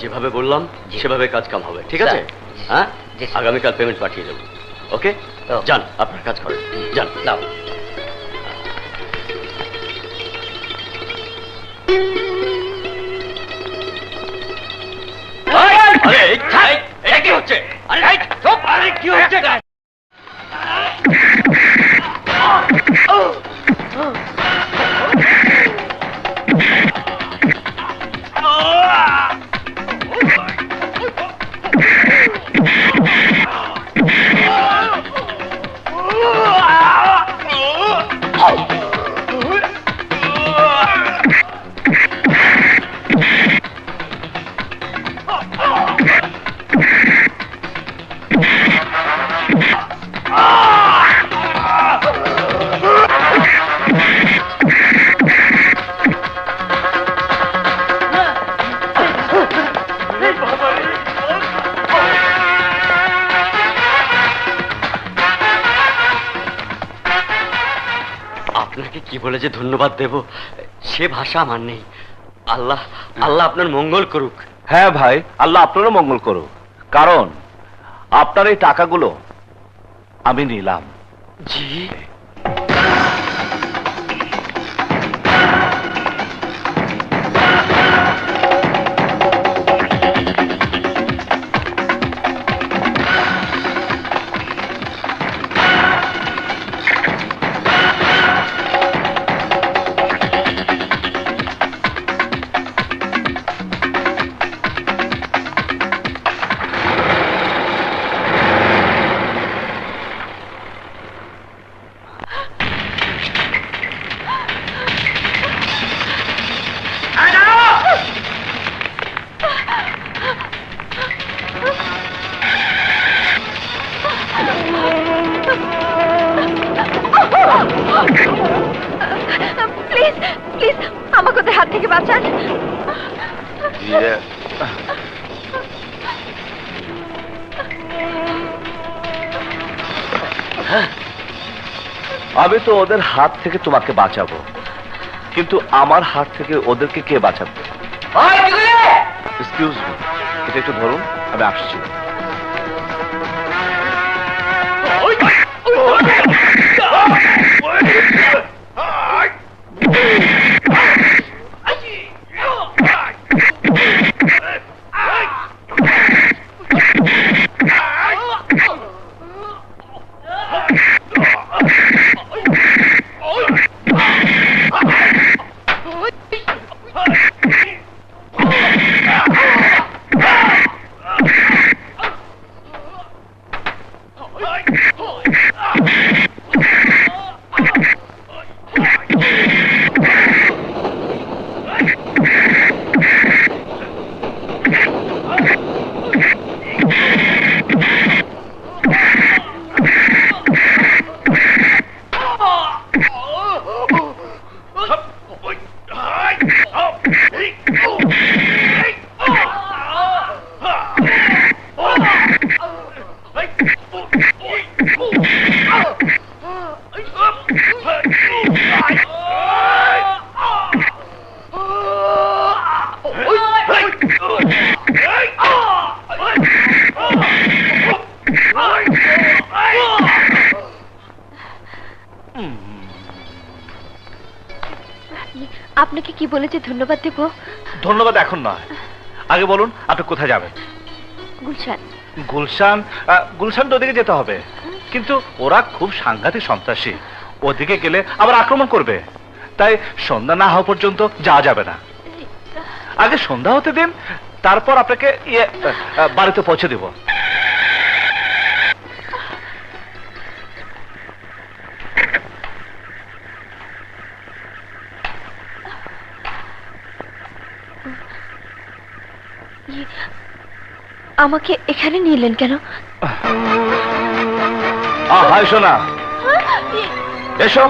যেভাবে বললাম সেভাবে কাজ কাম হবে, ঠিক আছে? হ্যাঁ, আগামীকাল পেমেন্ট পাঠিয়ে দেবো। ওকে, যান আপনার কাজ করেন, যান। নাও। আরে কি হচ্ছে? আরে চুপ! আরে কি হচ্ছে? কি বলে যে ধন্যবাদ দেব সে ভাষা আমার নেই। আল্লাহ আল্লাহ আপনার মঙ্গল করুক। হ্যাঁ ভাই, আল্লাহ আপনারও মঙ্গল করুক, কারণ আপনার এই টাকাগুলো আমি নিলাম। জি? প্লিজ প্লিজ আমাকে ওদের হাত থেকে বাঁচান। আমি তো ওদের হাত থেকে তোমাকে বাঁচাবো, কিন্তু আমার হাত থেকে ওদেরকে কে বাঁচাবে? এক্সকিউজ মি, এটা একটু ধরুন, আমি আসছি। আপনাকে কি বলে যে ধন্যবাদ দেব? ধন্যবাদ এখন নয়, আগে বলুন আপনি কোথায় যাবেন? গুলশান। গুলশান? গুলশান তো ওদিকে যেতে হবে, কিন্তু ওরা খুব সাংঘাতিক সন্ত্রাসী, ওদিকে গেলে আবার আক্রমণ করবে, তাই সন্ধ্যা না হওয়া পর্যন্ত যাওয়া যাবে না। আগে সন্ধ্যা হতে দিন, তারপর আপনাকে বাড়িতে পৌঁছে দেব। আমাকে এখানে নিলেন কেন? হাই সোনা, এসো।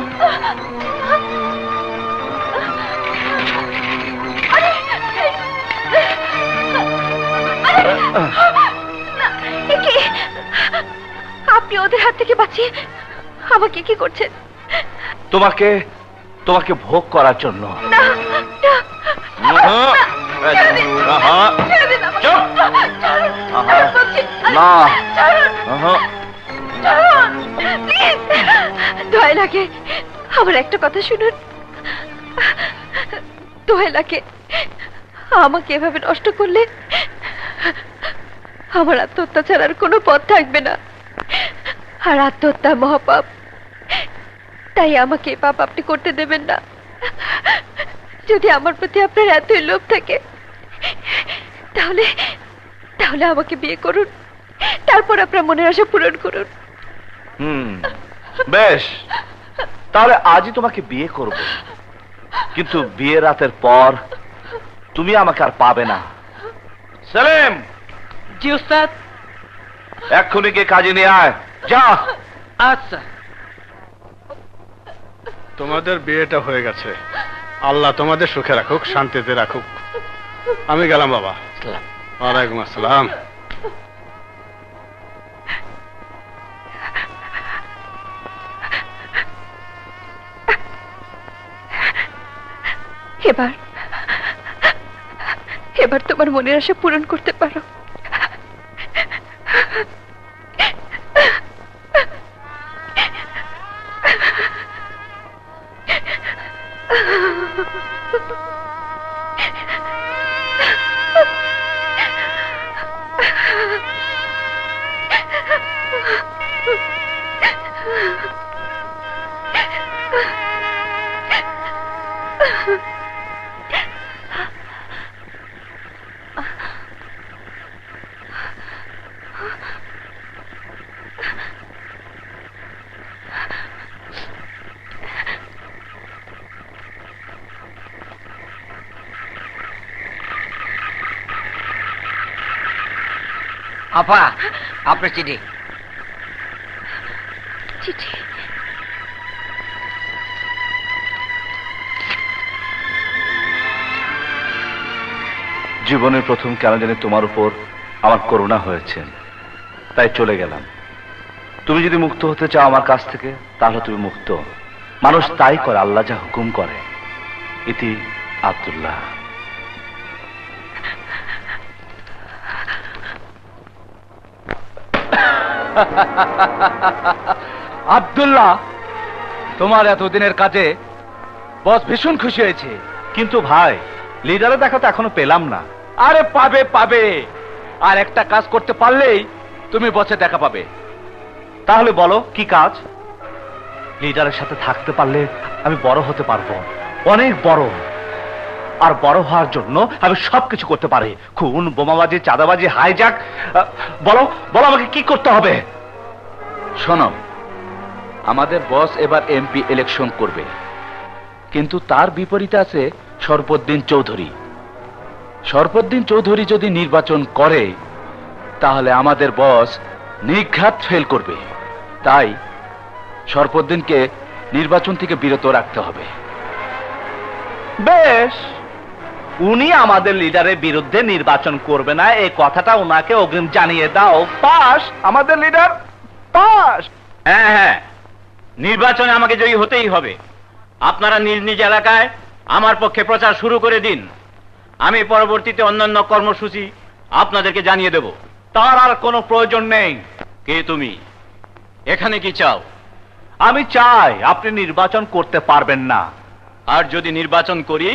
আপনি ওদের হাত থেকে বাঁচিয়ে আমাকে কি করছেন? তোমাকে তোমাকে ভোগ করার জন্য। না না ছেড়ে দিন। আহা। ছেড়ে দিন আমাকে। চুপ। ছাড়ুন। আহা। ছাড়ুন বলছি। না। ছাড়ুন। আহা। ছাড়ুন। প্লিজ। দয়া লাগে আমার একটা কথা শুনুন। দয়া লাগে আমাকে এভাবে নষ্ট করলে আমার আত্মহত্যা ছাড়ার কোনো পথ থাকবে না। আর আত্মহত্যা মহাপাপ, তাই আমাকে এই পাপ আপনি করতে দেবেন না। যদি আমার প্রতি আপনার এতই লোভ থাকে তাহলে তাহলে আমাকে বিয়ে করুন, তারপর আপনার মনের আশা পূরণ করুন। বেশ, তাহলে আজই তোমাকে বিয়ে করব, কিন্তু বিয়ে রাতের পর তুমি আমাকে আর পাবে না। সেলিম। জি উস্তাদ। এক্ষুনি গিয়ে কাজে নিয়ে আয়, যা। আচ্ছা। তোমাদের বিয়েটা হয়ে গেছে, আল্লাহ তোমাদের সুখে রাখুক, শান্তিতে রাখুক। আমি গেলাম বাবা। ওয়ালাইকুম আসসালাম। এবার এবার তোমার মনের আশা পূরণ করতে পারো। আপা, আপনার চিঠি। চিঠি? জীবনের প্রথম কেন জানি তোমার উপর আমার করুণা হয়েছে, তাই চলে গেলাম। তুমি যদি মুক্ত হতে চাও আমার কাছ থেকে, তাহলে তুমি মুক্ত। মানুষ তাই করে, আল্লাহ যা হুকুম করে। ইতি আব্দুল্লাহ। আব্দুল্লাহ, তোমার এতদিনের কাজে বস ভীষণ খুশি হয়েছে। কিন্তু ভাই, লিডারের দেখা তো এখনো পেলাম না। আরে পাবে পাবে, আর একটা কাজ করতে পারলেই তুমি বসে দেখা পাবে। তাহলে বলো কি কাজ? লিডারের সাথে থাকতে পারলে আমি বড় হতে পারবো, অনেক বড়। আর বড় হওয়ার জন্য আমি সবকিছু করতে পারি। খুন, বোমাবাজি, চাঁদাবাজি, হাইজ্যাক। বলো বলো আমাকে কি করতে হবে? শোনো, আমাদের বস এবার এমপি ইলেকশন করবে, কিন্তু তার বিপরীতে আছে শরফুদ্দিন চৌধুরী। শরফুদ্দিন চৌধুরী যদি নির্বাচন করে, তাহলে আমাদের বস নির্ঘাত ফেল করবে। তাই শরফুদ্দিনকে নির্বাচন থেকে বিরত রাখতে হবে। বেশ, উনি আমাদের লিডারের বিরুদ্ধে নির্বাচন করবে না, এই কথাটা ওনাকে অগ্রিম জানিয়ে দাও। পাস, আমাদের লিডার পাস। হ্যাঁ হ্যাঁ, নির্বাচনে আমাকে জয়ী হতেই হবে। আপনারা নিজ নিজ এলাকায় আমার পক্ষে প্রচার শুরু করে দিন। আমি পরবর্তীতে অন্যান্য কর্মসূচি আপনাদেরকে জানিয়ে দেব। তার আর কোনো প্রয়োজন নেই। কে তুমি? এখানে কি চাও? আমি চাই আপনি নির্বাচন করতে পারবেন না। আর যদি নির্বাচন করি?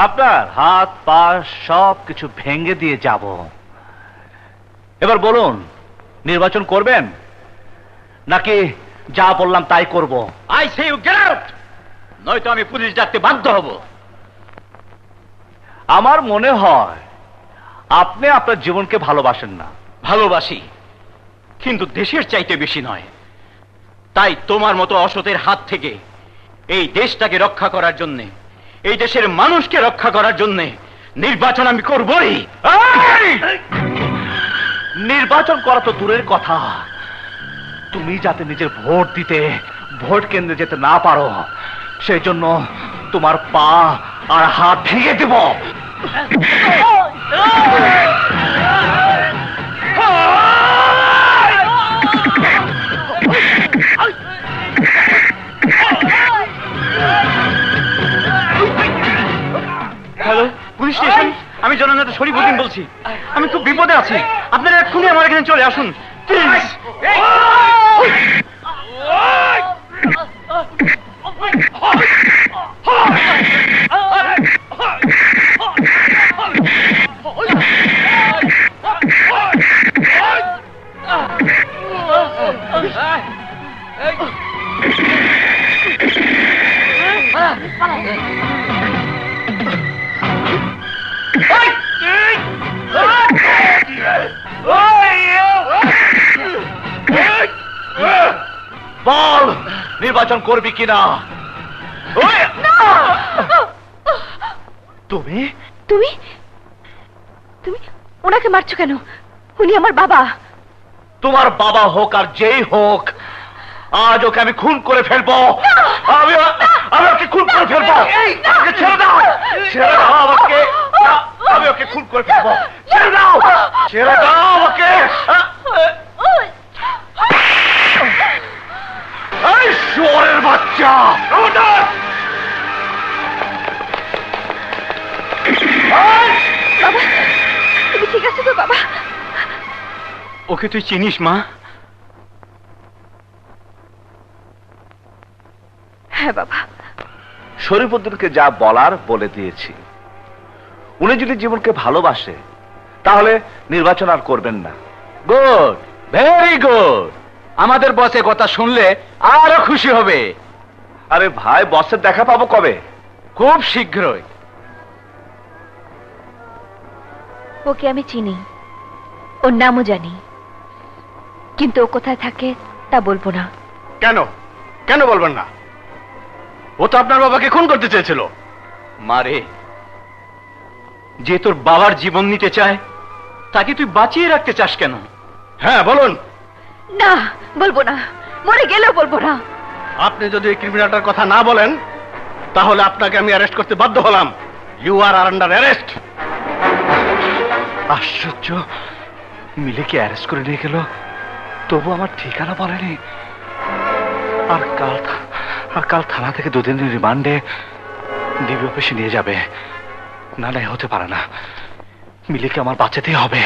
আপনার হাত পা সব কিছু ভেঙে দিয়ে যাব। এবার বলুন, নির্বাচন করবেন নাকি যা বললাম তাই করব? I say you get out, নয়তো আমি পুলিশ ডাকতে বাধ্য হব। আমার মনে হয় আপনি আপনার জীবনকে ভালোবাসেন না। ভালোবাসি, কিন্তু দেশের চাইতে বেশি নয়। তাই তোমার মতো অসতের হাত থেকে এই দেশটাকে রক্ষা করার জন্য, এই দেশের মানুষকে রক্ষা করার জন্য নির্বাচন আমি করবই। নির্বাচন করা তো দূরের কথা, তুমি যাতে নিজের ভোট দিতে ভোট কেন্দ্রে যেতে না পারো, সেই জন্য তোমার পা আর হাত ভেঙে দেব। হ্যালো শরীফুদ্দিন বলছি, আমি খুব বিপদে আছি, আপনারা এক্ষুনি আমার এখানে চলে আসুন প্লিজ। বল নির্বাচন করবি কিনা? তুমি তুমি তুমি ওনাকে মারছো কেন? উনি আমার বাবা। তোমার বাবা হোক আর যেই হোক, আজ ওকে আমি খুন করে ফেলবো। আমি ওকে খুন করে ফেলবো। আমাকে ছেড়ে দাও, ছেড়ে দাও আমাকে। আমি ওকে খুন করে ফেলবো। ছেড়ে দাও, ছেড়ে দাও আমাকে। এই শুয়োরের বাচ্চা! বাবা, তুমি ঠিক আছে তো বাবা? ওকে তুই চিনিস মা? হ্যাঁ বাবা। শরীফুদ্দিনকে যা বলার বলে দিয়েছি। উনি যদি জীবনকে ভালোবাসে তাহলে নির্বাচন আর করবেন না। Good, very good. আমাদের বসে কথা শুনলে আরো খুশি হবে। আরে ভাই, বসের দেখা পাবো কবে? খুব শীঘ্রই। ওকে আমি চিনি, ওর নামও জানি, কিন্তু ও কোথায় থাকে তা বলবো না। কেন কেন বলবেন না? ও তো আপনার বাবাকে খুন করতে চেয়েছিল। মারে, যে তোর বাবার জীবন নিতে চায় তাকে তুই বাঁচিয়ে রাখতে চাস কেন? হ্যাঁ বলুন। না, বলবো না, মরে গেলেও বলবো না। আপনি যদি এই ক্রিমিনালটার কথা না বলেন তাহলে আপনাকে আমি অ্যারেস্ট করতে বাধ্য হলাম। You are under arrest. আশ্চর্য, মিলেকে অ্যারেস্ট করে নিয়ে গেল, তবু আমার ঠিকানা বলেনি। আর কাল থানা থেকে 2 দিনের রিমান্ডে ডিবি অফিসে নিয়ে যাবে। না না, হতে পারে না। মিলেকে আমার বাঁচাতেই হবে।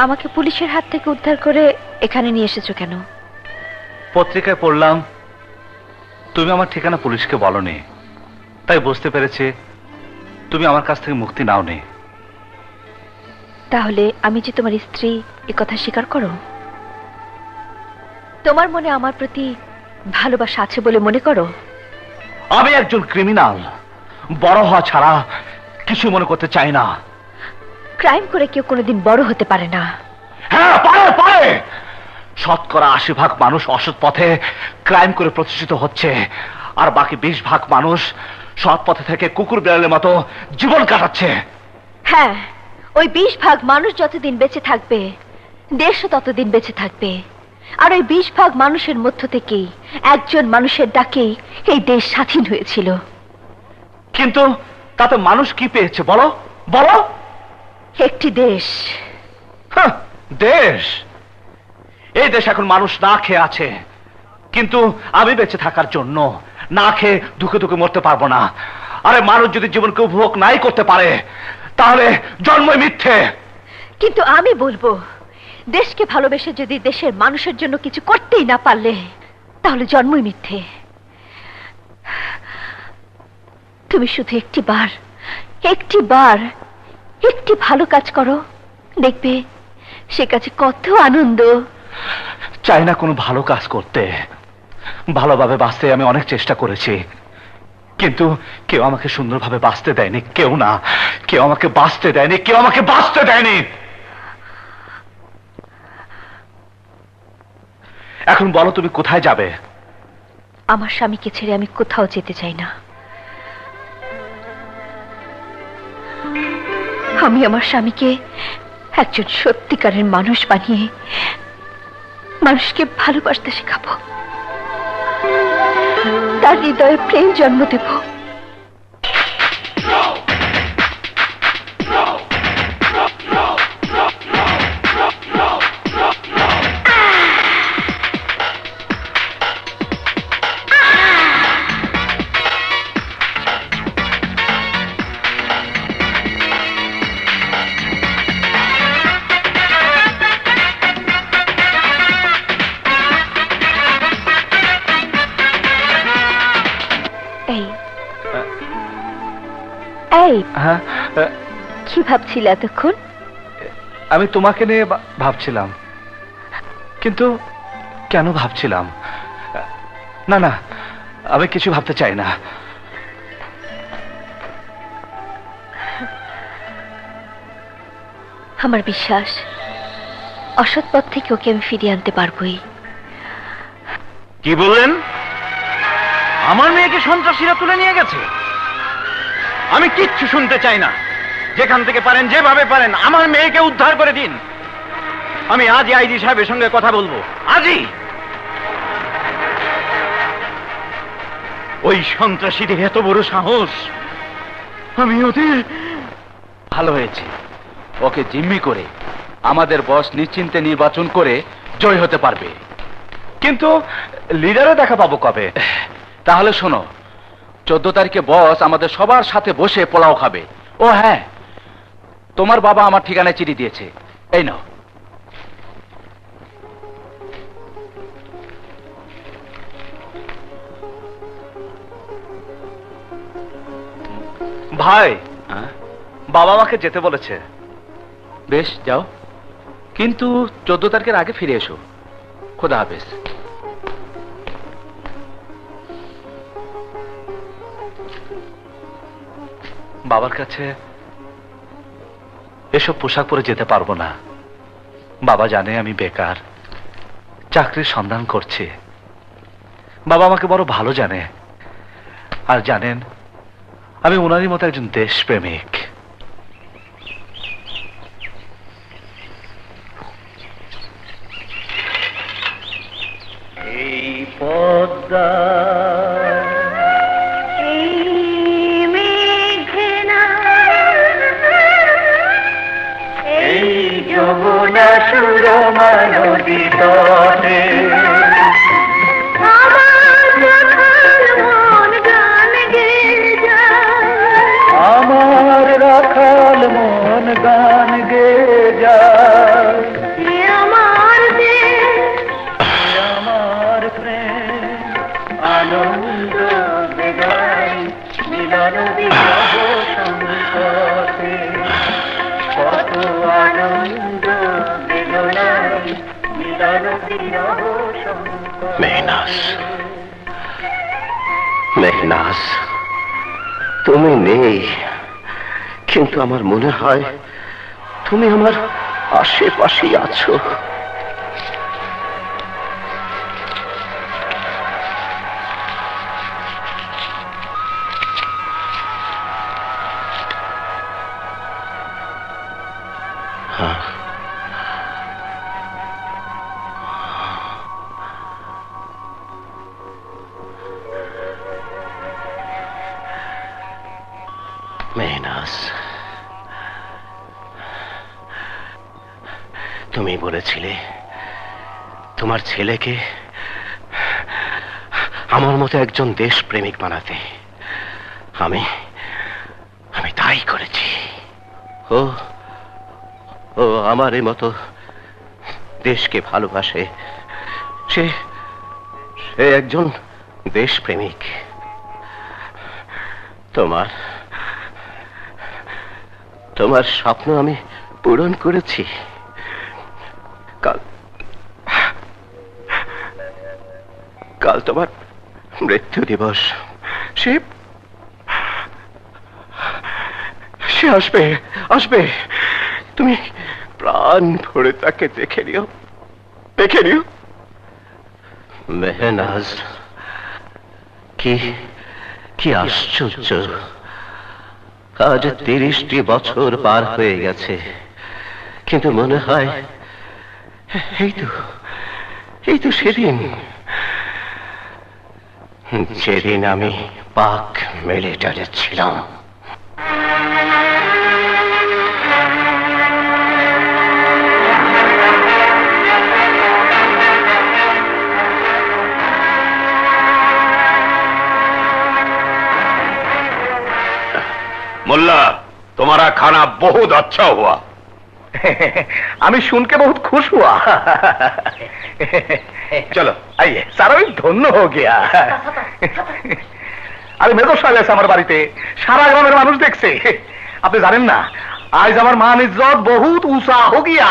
আমাকে পুলিশের হাত থেকে উদ্ধার করে এখানে নিয়ে এসেছো কেন? পত্রিকায় পড়লাম তুমি আমার ঠিকানা পুলিশকে বলনি, তাই বুঝতে পেরেছে তুমি আমার কাছ থেকে মুক্তি নাওনি। তাহলে আমি যে তোমার স্ত্রী এ কথা স্বীকার করো? তোমার মনে আমার প্রতি ভালোবাসা আছে বলে মনে করো? আমি একজন ক্রিমিনাল, বড় হওয়া ছাড়া কিছু মনে করতে চাই না। ক্রাইম করে কেউ কোনোদিন বড় হতে পারে না। হ্যাঁ, পারে পারে। 80% মানুষ অসৎ পথে ক্রাইম করে প্রতিষ্ঠিত হচ্ছে, আর বাকি 20% মানুষ সৎ পথে থেকে কুকুর বিড়ালের মতো জীবন কাটাচ্ছে। হ্যাঁ, ওই 20% মানুষ যতদিন বেঁচে থাকবে দেশও ততদিন বেঁচে থাকবে। আর ওই 20% মানুষের মধ্য থেকেই একজন মানুষের ডাকেই এই দেশ স্বাধীন হয়েছিল। কিন্তু তাতে মানুষ কি পেয়েছে বলো বলো? একটি দেশ। হাহ, দেশ? এই দেশ এখন মানুষ না খেয়ে আছে, কিন্তু আমি বেঁচে থাকার জন্য না খেয়ে দুঃখে দুঃখে মরতে পারবো না। আরে মানুষ যদি জীবনকে উপভোগ নাই করতে পারে তাহলে জন্মই মিথ্যে। কিন্তু আমি বলবো, দেশকে ভালোবেসে যদি দেশের মানুষের জন্য কিছু করতেই না পারলে তাহলে জন্মই মিথ্যে। তুমি শুধু একটি বার একটি ভালো কাজ করো, দেখবে সে কাজে কত আনন্দ। চাই না কোনো ভালো কাজ করতে, ভালোভাবে বাঁচতে আমি অনেক চেষ্টা করেছি, কিন্তু কেউ আমাকে সুন্দরভাবে বাঁচতে দেয়নি। কেউ না, কেউ আমাকে বাঁচতে দেয়নি, কেউ আমাকে বাঁচতে দেয়নি। এখন বলো তুমি কোথায় যাবে? আমার স্বামীকে ছেড়ে আমি কোথাও যেতে চাই না। আমি আমার স্বামীকে একজন সত্যিকারের মানুষ বানিয়ে মানুষকে ভালোবাসতে শেখাবো, তার হৃদয়ে প্রেম জন্ম দেব। এই হ্যাঁ কি ভাবছিলে এতক্ষণ? আমি তোমাকে নিয়ে ভাবছিলাম, কিন্তু কেন ভাবছিলাম? না না, আমি কিছু ভাবতে চাই না। আমার বিশ্বাস অসৎ পথ থেকে ওকে আমি ফিরিয়ে আনতে পারবোই। কি বললেন? আমার মেয়েকে সন্ত্রাসীরা তুলে নিয়ে গেছে? আমি কিচ্ছু শুনতে চাই না। যেখান থেকে পারেন, যেভাবে পারেন, আমার মেয়েকে উদ্ধার করে দিন। আমি আজই আইজি সাহেবের সঙ্গে কথা বলবো, আজই। ওই সন্ত্রাসীদের এত বড় সাহস, আমি ওদের... ভালো হয়েছে, ওকে জিম্মি করে আমাদের বস নিশ্চিন্তে নির্বাচন করে জয় হতে পারবে। কিন্তু লিডারে দেখা পাবো কবে? তাহলে শোনো, 14 তারিখে বস আমাদের সবার সাথে বসে পোলাও খাবে। ও হ্যাঁ, তোমার বাবা আমার ঠিকানায় চিঠি দিয়েছে, এই নাও। ভাই, বাবা আমাকে যেতে বলেছে। বেশ, যাও, কিন্তু 14 তারিখের আগে ফিরে এসো। খোদা হাফেজ। বাবার কাছে এসব পোশাক পরে যেতে পারবো না। বাবা জানে আমি বেকার, চাকরির সন্ধান করছি। বাবা আমাকে বড় ভালো জানে, আর জানেন আমি ওনারই মতো একজন দেশপ্রেমিক। এই পদ্মা যমুনা সুরমা নদী তটে আমার রাখাল মন গান গে যায়, আমার প্রেম আনন্দ বেগায় মিলন বিরহ সংকটে, কত আনন্দ বেদনায় মিলন বিরহ সংকটে। মেহনাজ, তুমি নেই, কিন্তু আমার মনে হয় তুমি আমার আশেপাশেই আছো। মেহনাজ, তুমি বলেছিলে তোমার ছেলেকে আমার মতো একজন দেশপ্রেমিক বানাতে। আমি তাই করেছি। ও ও আমার এই মতো দেশকে ভালোবাসে, সে একজন দেশপ্রেমিক। তোমার স্বপ্ন আমি পূরণ করেছি। কাল তোমার মৃত্যু দিবস, সে আসবে। তুমি প্রাণ ভরে তাকে দেখে নিও। মেহনাজ, কি আশ্চর্য, আজ 30টি বছর পার হয়ে গেছে, কিন্তু মনে হয় এই তো সেদিন, যেদিন আমি পাক মিলিটারি ছিলাম। मुल्ला, तुम्हारा खाना बहुत अच्छा हुआ। আমি শুনকে बहुत खुश हुआ। चलो आइए, सारा भी धन्य हो गया। আরে মেজর সাহেব আছে আমার বাড়িতে, সারা গ্রামের মানুষ দেখছে। আপনি জানেন না, আজ আমার মান ইজ্জত বহুত উঁচা হো গিয়া।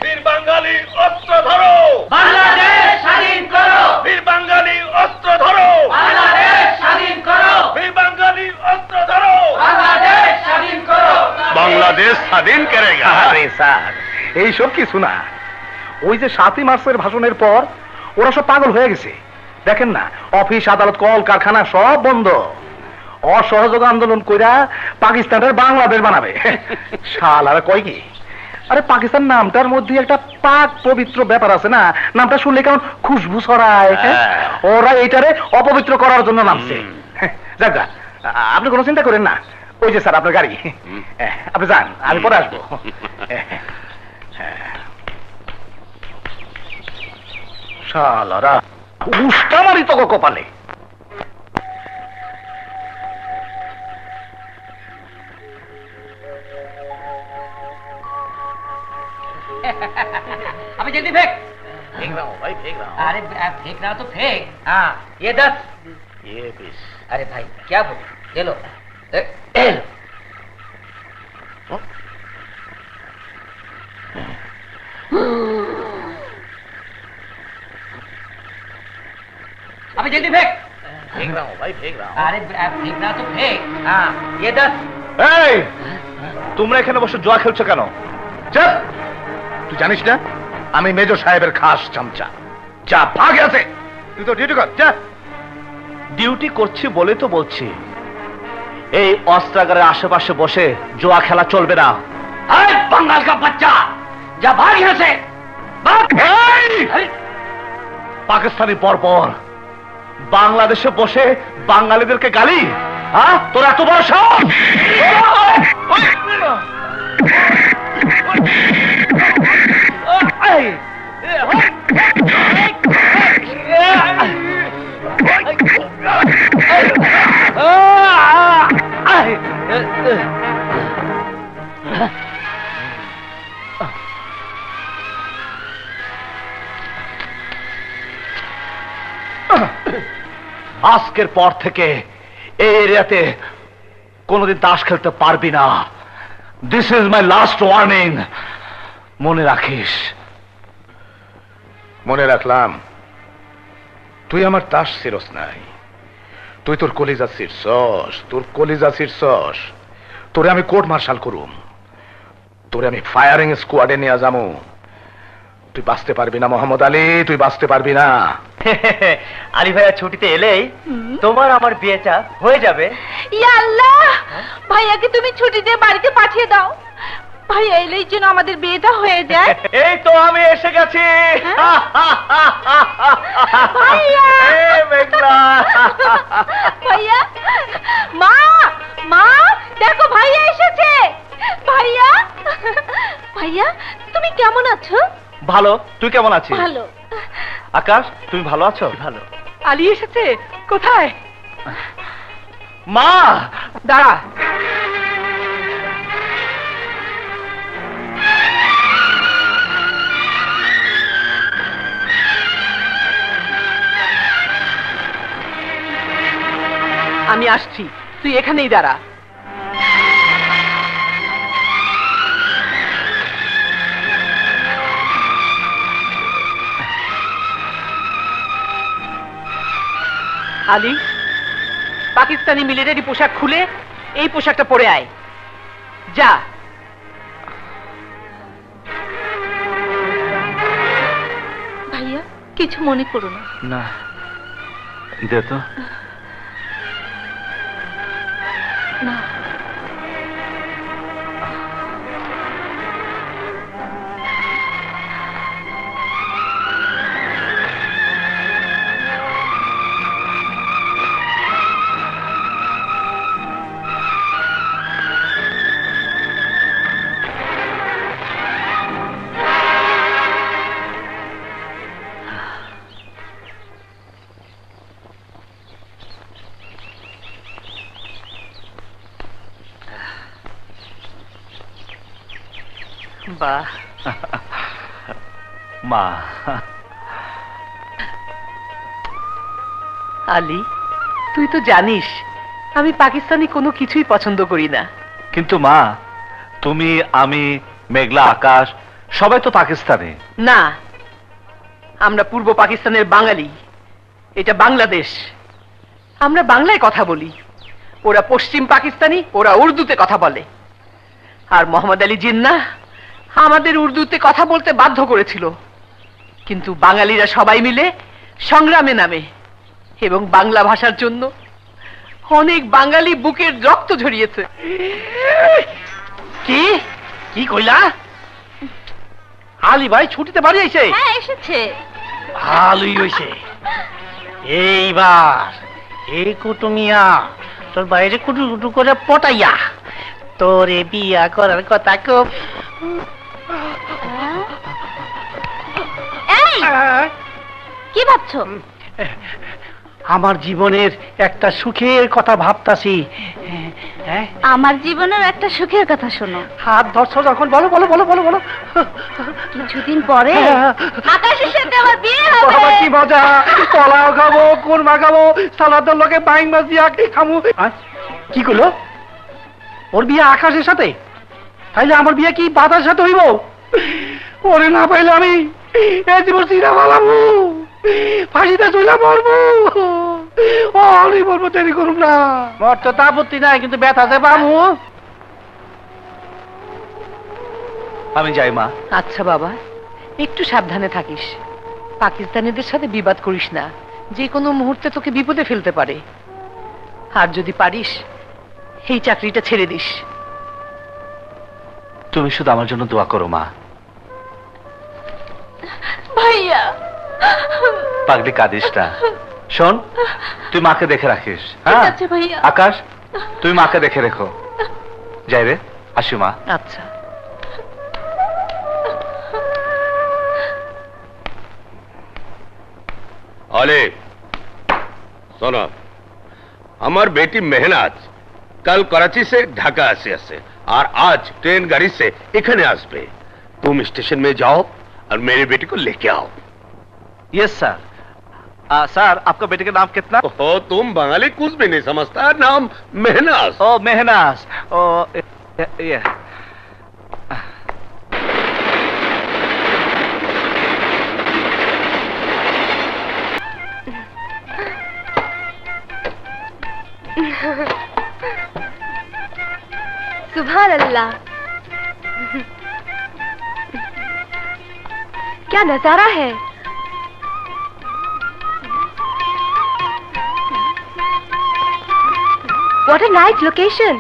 বীর বাঙালি অস্ত্র ধরো, বাংলাদেশ স্বাধীন করো, বীর বাঙালি অস্ত্র ধরো, বাংলাদেশ স্বাধীন করো, বীর বাঙালি অস্ত্র ধরো, বাংলাদেশ স্বাধীন করো। বাংলাদেশ স্বাধীন করেগা। আরে স্যার, এইসব কিছু না। ওই যে 7ই মার্চের ভাষণের পর ওরা সব পাগল হয়ে গেছে। দেখেন না, অফিস আদালত কল কারখানা সব বন্ধ। অসহযোগ আন্দোলন কইরা পাকিস্তানের বাংলাদেশ বানাবে। শালারা কয় কি, আরে পাকিস্তান নামটার মধ্যে একটা পাক পবিত্র ব্যাপার আছে না, নামটা শুনলে কেমন খুশবু ছড়ায়। ওরা এইটারে অপবিত্র করার জন্য নামছে। যাক গা, আপনি কোনো চিন্তা করেন না। ওই যে স্যার আপনার গাড়ি, আপনি যান, আমি পরে আসবো। শালারা উস্কা মারি তো কপালে। अभी जल्दी फेंक। फेंक रहा हूँ भाई, फेंक रहा हूँ। अरे फेंक रहा तो फेंक। हाँ ये 10। ये 20। अरे भाई क्या बोल, ले लो। ले लो। अभी जल्दी फेंक। फेंक रहा हूँ भाई, फेंक रहा हूँ। अरे फेंक रहा तो फेंक। हाँ ये 10। এই, তোমরা এখানে বসে জুয়া খেলছো কেন? চুপ! তুই জানিস না আমি মেজর সাহেবের খাস চামচা। যা ভাগে আছে, তুই তো ডিউটি কর, যা। ডিউটি করছি বলে তো বলছি, এই অস্ত্রাগারের আশেপাশে বসে জুয়া খেলা চলবে না। अरे बंगाल का बच्चा, जा भाग यहाँ से। भाग। এই! পাকিস্তানি বর্বর বাংলাদেশে বসে বাঙালিদেরকে গালি, হ্যাঁ? তোর এত বড় সাহস! আজকের পর থেকে এই এরিয়াতে কোনোদিন তাস খেলতে পারবি না। This is my last warning, মনে রাখিস। মনে রাখলাম। তুই আমার তাস ছিরস নাই, তুই তোর কলিজা ছিরছস, তোর কলিজা ছিরছস। তোরে আমি কোর্ট মার্শাল করুম, তোরে আমি ফায়ারিং স্কোয়াডে নিয়ে যাবো। তুই বাঁচতে পারবি না মোহাম্মদ আলী, তুই বাঁচতে পারবি না। আলী ভাইয়া ছুটিতে এলেই তোমার আমার বিয়েটা হয়ে যাবে। ইয়া আল্লাহ, ভাইয়াকে তুমি ছুটি দিয়ে বাড়িতে পাঠিয়ে দাও। ভাইয়া এলেই যেন আমাদের বিয়েটা হয়ে যায়। এই তো আমি এসে গেছি। ভাইয়া! এই মেঘলা। ভাইয়া, মা, মা, দেখো ভাইয়া এসেছে। ভাইয়া, ভাইয়া, তুমি কেমন আছো? ভালো, তুই কেমন আছিস? ভালো। আকাশ, তুমি ভালো আছো? ভালো। আলী এসেছে? কোথায়? মা, দাঁড়া। আমি আসছি, তুই এখানেই দাঁড়া। আলী, পাকিস্তানি মিলিটারি পোশাক খুলে এই পোশাকটা পরে আয়। যা। ভাইয়া, কিছু মনে করো না। না, দে তো। না। বাহ, মা, আলী, তুই তো জানিস আমি পাকিস্তানি কোনো কিছুই পছন্দ করি না। কিন্তু মা, তুমি, আমি, মেঘলা আকাশ সবাই তো পাকিস্তানি। না, আমরা পূর্ব পাকিস্তানের বাঙালি। এটা বাংলাদেশ। আমরা বাংলায় কথা বলি, ওরা পশ্চিম পাকিস্তানি, ওরা উর্দুতে কথা বলে। আর মোহাম্মদ আলী জিন্নাহ আমাদের উর্দুতে কথা বলতে বাধ্য করেছিল, কিন্তু বাঙালিরা সবাই মিলে সংগ্রামে নামে এবং বাংলা ভাষার জন্য অনেক বাঙালি বুকের রক্ত ঝরিয়েছে। কি কি কইলা? আলী ভাই ছুটিতে বাড়ি আইছে? হ্যাঁ, এসেছে। ভালোই হইছে। এইবার এই কুটুমিয়া তোর বাইরে কুটু কুটু করে পটাইয়া তোরে বিয়া করার কথা খুব। এই, কি ভাবছো? আমার জীবনের একটা সুখের কথা ভাবতাছি। আমার জীবনের একটা সুখের কথা শোনো। হাত ধরছো যখন, বলো বলো বলো বলো বলো। কিছুদিন পরে আকাশের সাথে আমার বিয়ে হবে। বাবা কি মজা! পোলাও খাবো, কোরমা খাবো, সালাদের লোকে বাইং মাছ দিয়া খামু। কি করলো? ওর বিয়ে আকাশের সাথে? তাইলে আমার বিয়ে কি বাতার সাথে হইব? ওরে না পাইলে আমি এই জীবন চিরা পালাবো, ফাঁসিতে চলে মরবো। অনেক মরবো, দেরি করুন না। মোর তো আপত্তি নাই, কিন্তু ব্যথাতে পাবো। আমি যাই মা। আচ্ছা বাবা, একটু সাবধানে থাকিস। পাকিস্তানিদের সাথে বিবাদ করিস না, যে কোনো মুহূর্তে তোকে বিপদে ফেলতে পারে। আর যদি পারিস এই চাকরিটা ছেড়ে দিস। তুমি শুধু আমার জন্য দোয়া করো মা। ভাইয়া, পাগলি কাঁদিস না। শোন, তুই মাকে দেখে রাখিস। হ্যাঁ আছে ভাইয়া। আকাশ, তুই মাকে দেখে রেখো। যাই রে, আসি মা। আচ্ছা। अले सुनो, हमार बेटी मेहनाज कल कराची से ढाका आसे और आज ट्रेन गाड़ी से इखने आसबे। तुम स्टेशन में जाओ और मेरी बेटी को लेके आओ। Yes sir. सर, आपका बेटे का नाम कितना? ओ, तुम बंगाली कुछ भी नहीं समझता, नाम मेहनाज। ओ मेहनाज। ओ ये सुभान अल्लाह, क्या नजारा है। What a nice location.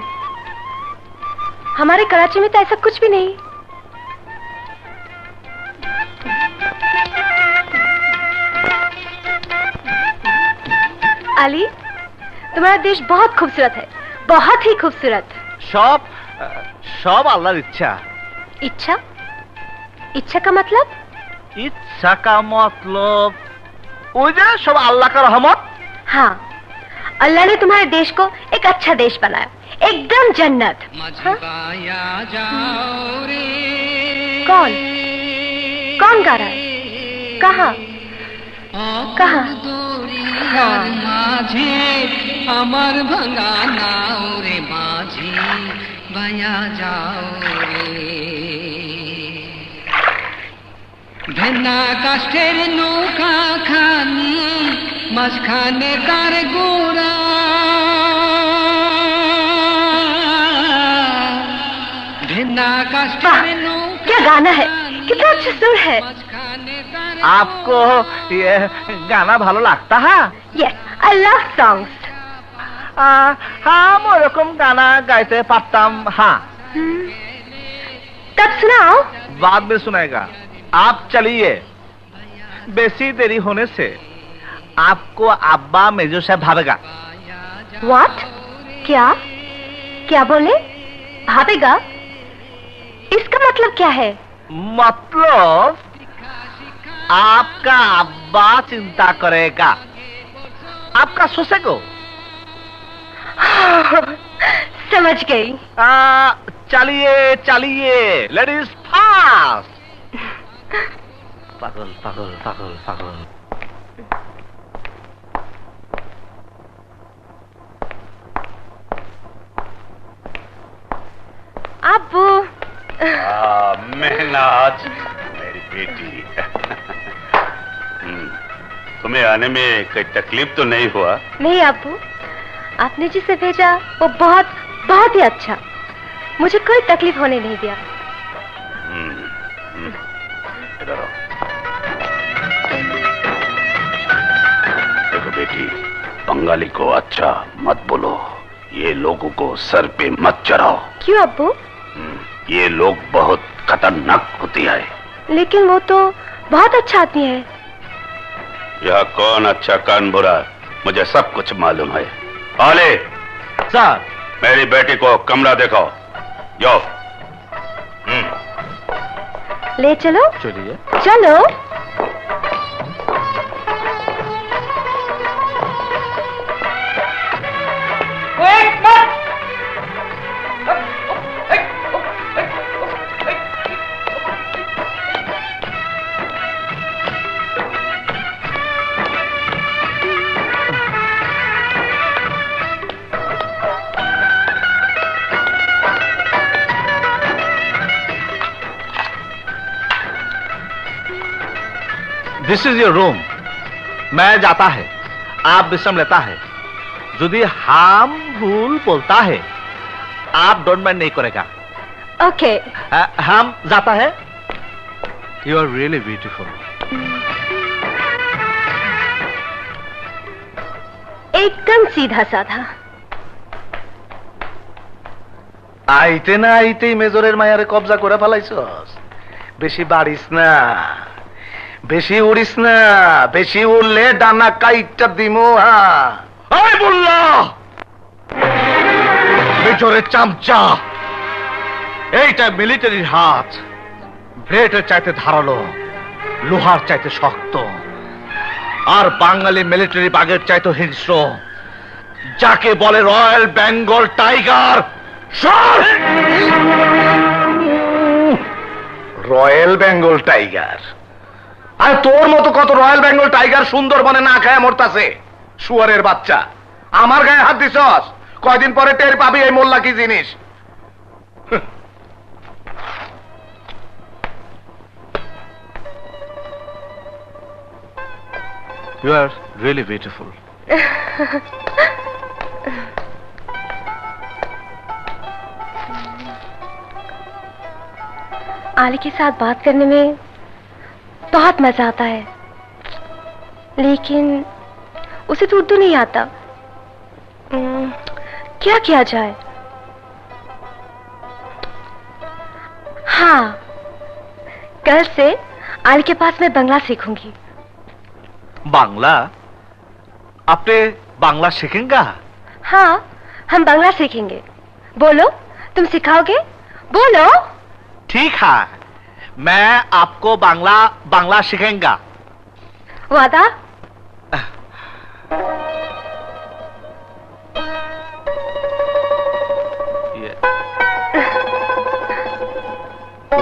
हमारे कराची में तो ऐसा कुछ भी नहीं। अली, तुम्हारा देश बहुत खूबसूरत है, बहुत ही खूबसूरत। सब सब আল্লাহর ইচ্ছা। इच्छा? इच्छा का मतलब? ইচ্ছা का मतलब ওই যে সব আল্লাহ का रहमत। हाँ, अल्लाह ने तुम्हारे देश को एक अच्छा देश बनाया, एकदम जन्नत। हाँ? कौन कौन गा रहा है? कहाँ कहाँ? हाँ। আমার ভাঙা নাও রে মাঝি বায়া যাও রে, ভেন্না কাষ্ঠের নৌকা খানি মাঝখানে তার গোড়া, ভেন্না কাষ্ঠের নৌকা। क्या गाना है, कितना अच्छा सुर है। आपको ये गाना ভালো लगता है? Yes, I love songs. हम ওরকম গানা গাইতে পারতাম। हाँ, तब सुनाओ। बाद में सुनाएगा। आप चलिए, बेसी देरी होने से आपको अब्बा मेजो साहब भागेगा। What? क्या क्या बोले? भागेगा? इसका मतलब क्या है? मतलब आपका अब्बा चिंता करेगा आपका सोचे को। समझ गई। चलिए चलिए, लेडीज फास्ट। पागल पागल पागल पागल। महनाज मेरी बेटी तुम्हें आने में कोई तकलीफ तो नहीं हुआ? नहीं अब्बू, आपने जिसे भेजा वो बहुत बहुत ही अच्छा, मुझे कोई तकलीफ होने नहीं दिया। इधर आओ। देखो बेटी, बंगाली को अच्छा मत बोलो, ये लोगों को सर पे मत चढ़ाओ। क्यों अब्बू? ये लोग बहुत खतरनाक होती है। लेकिन वो तो बहुत अच्छा आदमी है। यह कौन अच्छा कौन बुरा मुझे सब कुछ मालूम है। आले सर, मेरी बेटी को कमरा देखो। यो ले चलो। चलिए। चलो। This is your room. मैं जाता है, आप विश्राम लेता है। यदि हम भूल बोलता है, आप डोंट माइंड नहीं करेगा। ओके। हम जाता है। You are really beautiful. एकदम सीधा साधा। আইতে না আইতেই মেজরের মায়ারে কবজা করে ফেলাইছস। বেশি বাড়িস না, বেশি উড়িস না, বেশি উড়লে ডানা কাইটটা দিমু। এই বললা মেজরের চামচা, এইটা মিলিটারির হাত। ব্লেডের চাইতে ধারালো, লোহার চাইতে শক্ত, আর বাঙালি মিলিটারি বাঘের চাইতে হিংস্র, যাকে বলে royal Bengal tiger. Royal Bengal tiger? আর তোর মতো কত রয়্যাল বেঙ্গল টাইগার সুন্দরবনে না খায় মরতাছে। শুয়ারের বাচ্চা, আমার গায়ে হাত দিছস, কয়দিন পরে টের পাবি এই মোল্লা কি জিনিস। You are really beautiful. आली के साथ बात करने में बहुत मजा आता है, लेकिन उसे तो उर्दू नहीं आता। क्या किया जाए? हाँ, कल से आली के पास मैं बांग्ला सीखूंगी। बांग्ला? आपने बांग्ला सीखेंगे? हाँ, हम बांग्ला सीखेंगे। बोलो, तुम सिखाओगे? बोलो। ठीक है, मैं आपको बांग्ला सिखाऊंगा। वादा?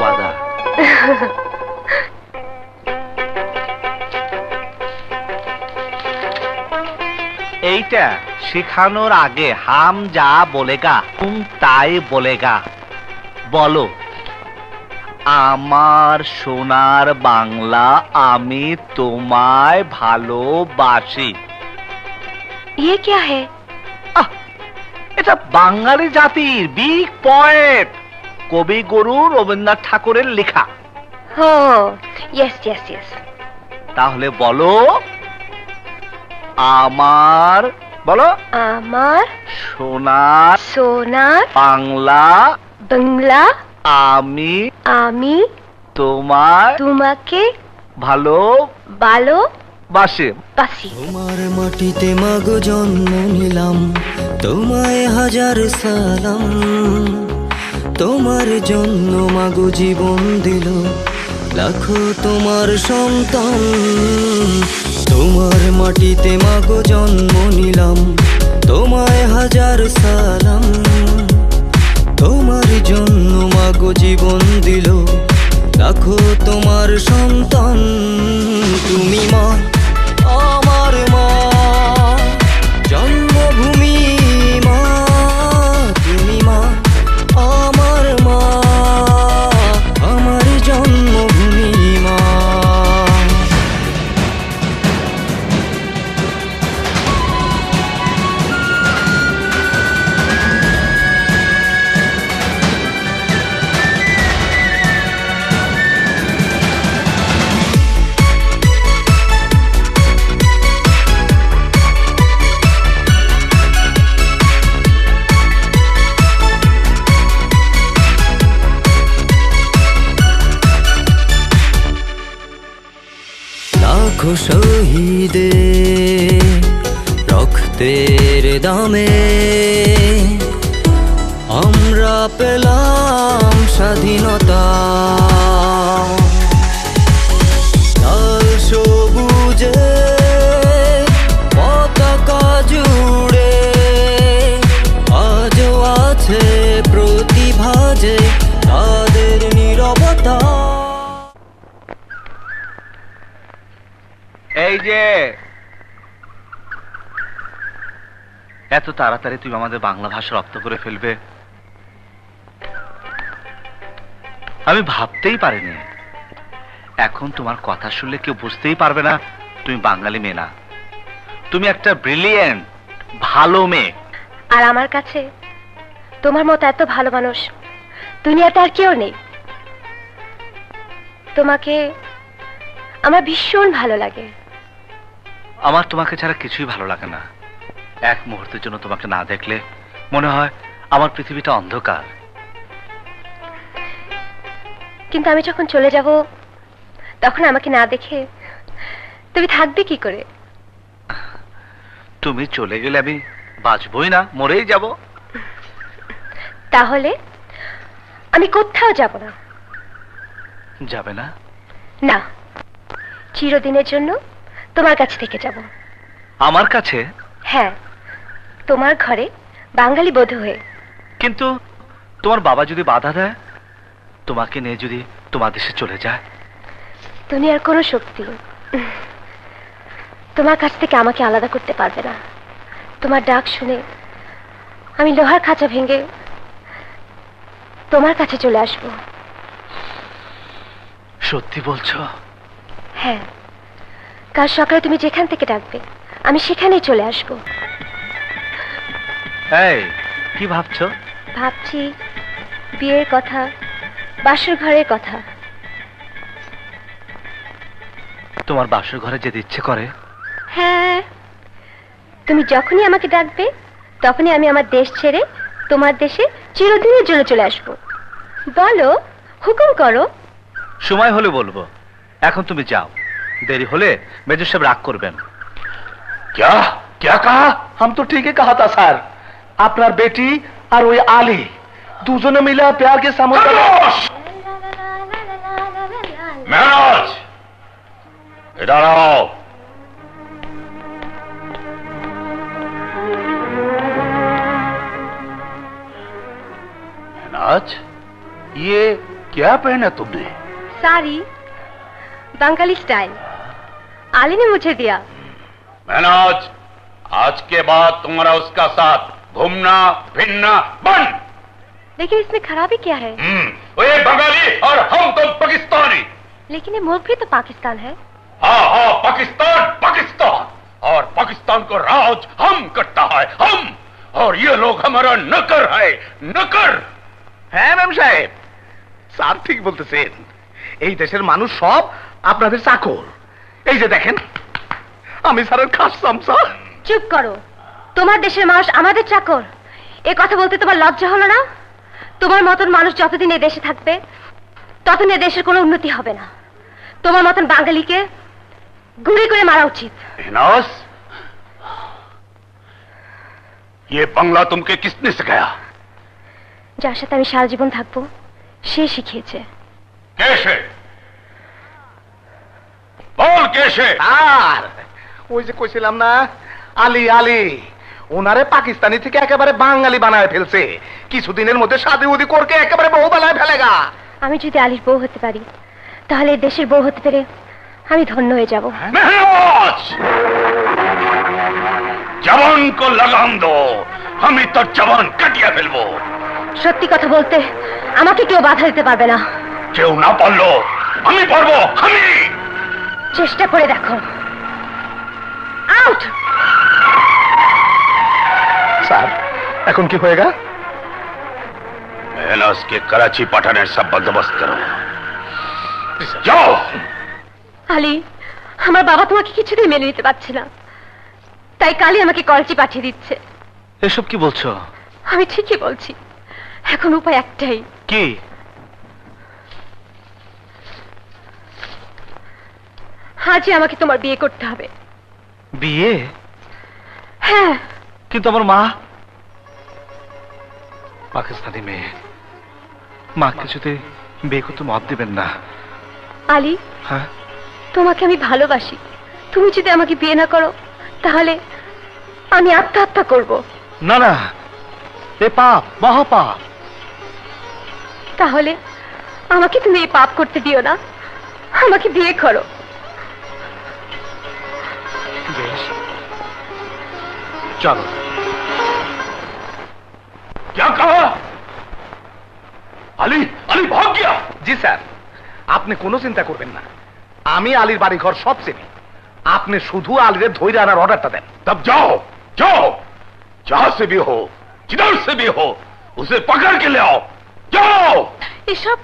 वादा। এইটা শেখানোর আগে হাম যা বলেগা তুম তাই বলেগা। বলো, আমার সোনার বাংলা, আমি তোমায় ভালোবাসি। ये क्या है? এটা বাঙালি জাতির বিগ পয়েট, কবিগুরু রবীন্দ্রনাথ ঠাকুরের লেখা। हो, यस यस यस। তাহলে বলো, আমার, বলো, আমার সোনার সোনার বাংলা, বাংলা, আমি আমি তোমায় তোমাকে ভালোবাসি। বাসি। তোমার মাটিতে মাগো জন্ম নিলাম, তোমায় হাজার সালাম। তোমার জন্য মাগো জীবন দিল লাখো তোমার সন্তান। তোমার মাটিতে মাগো জন্ম নিলাম, তোমায় হাজার সালাম। তোমার জন্য মাগো জীবন দিল লাখো তোমার সন্তান। তুমি মা, আমার মা, জন্মভূমি মা। তুমি মা, আমার মা, আমার জন্ম লাখো শহীদে রক্তের দামে আমরা পেলাম স্বাধীনতা। লাল সবুজে পতাকা জুড়ে আজও আছে প্রতিভা যে তাদের নীরবতা। এই যে এত তাড়াতাড়ি তুমি আমাদের বাংলা ভাষা রপ্ত করে ফেলবে আমি ভাবতেই পারিনি। এখন তোমার কথা শুনলে কেউ বুঝতেই পারবে না তুমি বাঙালি মেয়ে না, তুমি একটা ব্রিলিয়েন্ট ভালো মেয়ে। আর আমার কাছে তোমার মতো এত ভালো মানুষ দুনিয়াতে আর কেউ নেই। তোমাকে আমার ভীষণ ভালো লাগে। আমার তোমাকে ছাড়া কিছুই ভালো লাগে না। এক মুহূর্তের জন্য তোমাকে না দেখলে মনে হয় আমার পৃথিবীটা অন্ধকার। কিন্তু আমি যখন চলে যাব তখন আমাকে না দেখে তুমি থাকবে কি করে? তুমি চলে গেলে আমি বাঁচবই না, মরেই যাব। তাহলে আমি কোথাও যাব না। যাবে না? না, চিরদিনের জন্য তোমার কাছে থেকে যাব। আমার কাছে? হ্যাঁ, তোমার ঘরে বাঙালি বধূ হয়ে। কিন্তু তোমার বাবা যদি বাধা দেয়, তোমাকে নিয়ে যদি তোমার দেশে চলে যায়? দুনিয়ার কোনো শক্তি তোমার কাছ থেকে আমাকে আলাদা করতে পারবে না। তোমার ডাক শুনে আমি লোহার খাঁচা ভেঙে তোমার কাছে চলে আসব। সত্যি বলছো? হ্যাঁ, কাল সকালে তুমি যেখান থেকে ডাকবে আমি সেখানেই চলে আসব। এই কি ভাবছো? ভাবছি বিয়ের কথা, বাসর ঘরের কথা। তোমার বাসর ঘরে যেতে ইচ্ছে করে? হ্যাঁ, তুমি যখনই আমাকে ডাকবে তখনই আমি আমার দেশ ছেড়ে তোমার দেশে চিরদিনের জন্য চলে আসব। বলো, হুকুম করো। সময় হলে বলবো, এখন তুমি যাও। দেরি হলে মেজর সাহেব রাগ করবেন। क्या क्या कहा? हम तो ठीक ही कहा था सर। আপনার বেটি আর ওই আলী দুজনে মিলে প্যার के समुद्र। महराज इधर आओ। महराज ये क्या पहना तुमने? साड़ी, बंगाली स्टाइल। आली ने मुझे दिया। महराज आज के बाद तुम्हारा उसका साथ घूमना फिरना बंद। लेकिन इसमें खराबी क्या है? वो ये बंगाली और हम तो पाकिस्तानी। लेकिन ये मुल्क भी तो पाकिस्तान है। हाँ हाँ, पाकिस्तान पाकिस्तान, और पाकिस्तान को राज हम करता है, हम। और ये लोग हमारा नकर है, नकर। হ্যাঁ ম্যাম সাহেব, স্যার ঠিক বলতেছেন। এই দেশের মানুষ সব আপনাদের চাকর। এই যে দেখেন, আমি স্যারের খাস চামচা। চুপ করো। তোমার দেশের মানুষ আমাদের চাকর, এ কথা বলতে তোমার লজ্জা হলো না? তোমার মতন মানুষ যতদিন এই দেশে থাকবে ততদিন এ দেশের কোনো উন্নতি হবে না। তোমার মতন বাঙালিকে গুলি করে মারা উচিত। महनाज ये बंगला तुमके किसने सिखाया? যার সাথে আমি সারা জীবন থাকবো সে শিখিয়েছে। कैसे बोल, कैसे? আর ওই যে কইছিলাম না, আলী আলী ওনারে পাকিস্তানি থেকে একেবারে বাঙালি বানায় ফেলছে। কিছুদিনের মধ্যে শাদি উদি করকে একেবারে বউ বানায় ফেলেগা। আমি যদি আলীর বউ হতে পারি তাহলে এই দেশের বউ হতে পেরে আমি ধন্য হয়ে যাব। महनाज जवान को लगाम दो, हम तो जवान कटिया फेलबो। সত্যি কথা বলতে আমাকে কেউ বাধা দিতে পারবে না। কেউ না পারলো আমি পারবো, আমি। চেষ্টা করে দেখো। আউট। স্যার এখন কি হয়েগা? महनाज के कराची पाठाने सब बंदोबस्त करो, जाओ। আলী, আমার বাবা তোমাকে কিছুতেই মেনে নিতে পারছে না, তাই কালই আমাকে কলচি পাঠিয়ে দিচ্ছে। এসব কি বলছো? আমি ঠিকই বলছি। এখন উপায় একটাই। কি? আজই আমাকে তোমার বিয়ে করতে হবে। বিয়ে? হ্যাঁ। কিন্তু আমার মা পাকিস্তানি মেয়ে, মা কিছুতে বিয়ে করতে মত দিবেন না। আলী, হ্যাঁ, তোমাকে আমি ভালোবাসি। তুমি যদি আমাকে বিয়ে না করো তাহলে আমি আত্মহত্যা করব। না না, এ পাপ, মহাপাপ। তাহলে আমাকে তুমি এই পাপ করতে দিও না, আমাকে বিয়ে করো। বেশ, চলো। क्या कहा? अली अली भाग गया। জি স্যার, আপনি কোনো চিন্তা করবেন না, আমি আলীর বাড়ি ঘর সব চিনি। আপনি শুধু আলীর ধৈর্য আনার অর্ডারটা দেন। तब जाओ जाओ, जहां से भी हो, जिधर से भी हो, उसे पकड़ के ले आओ। जाओ। এসব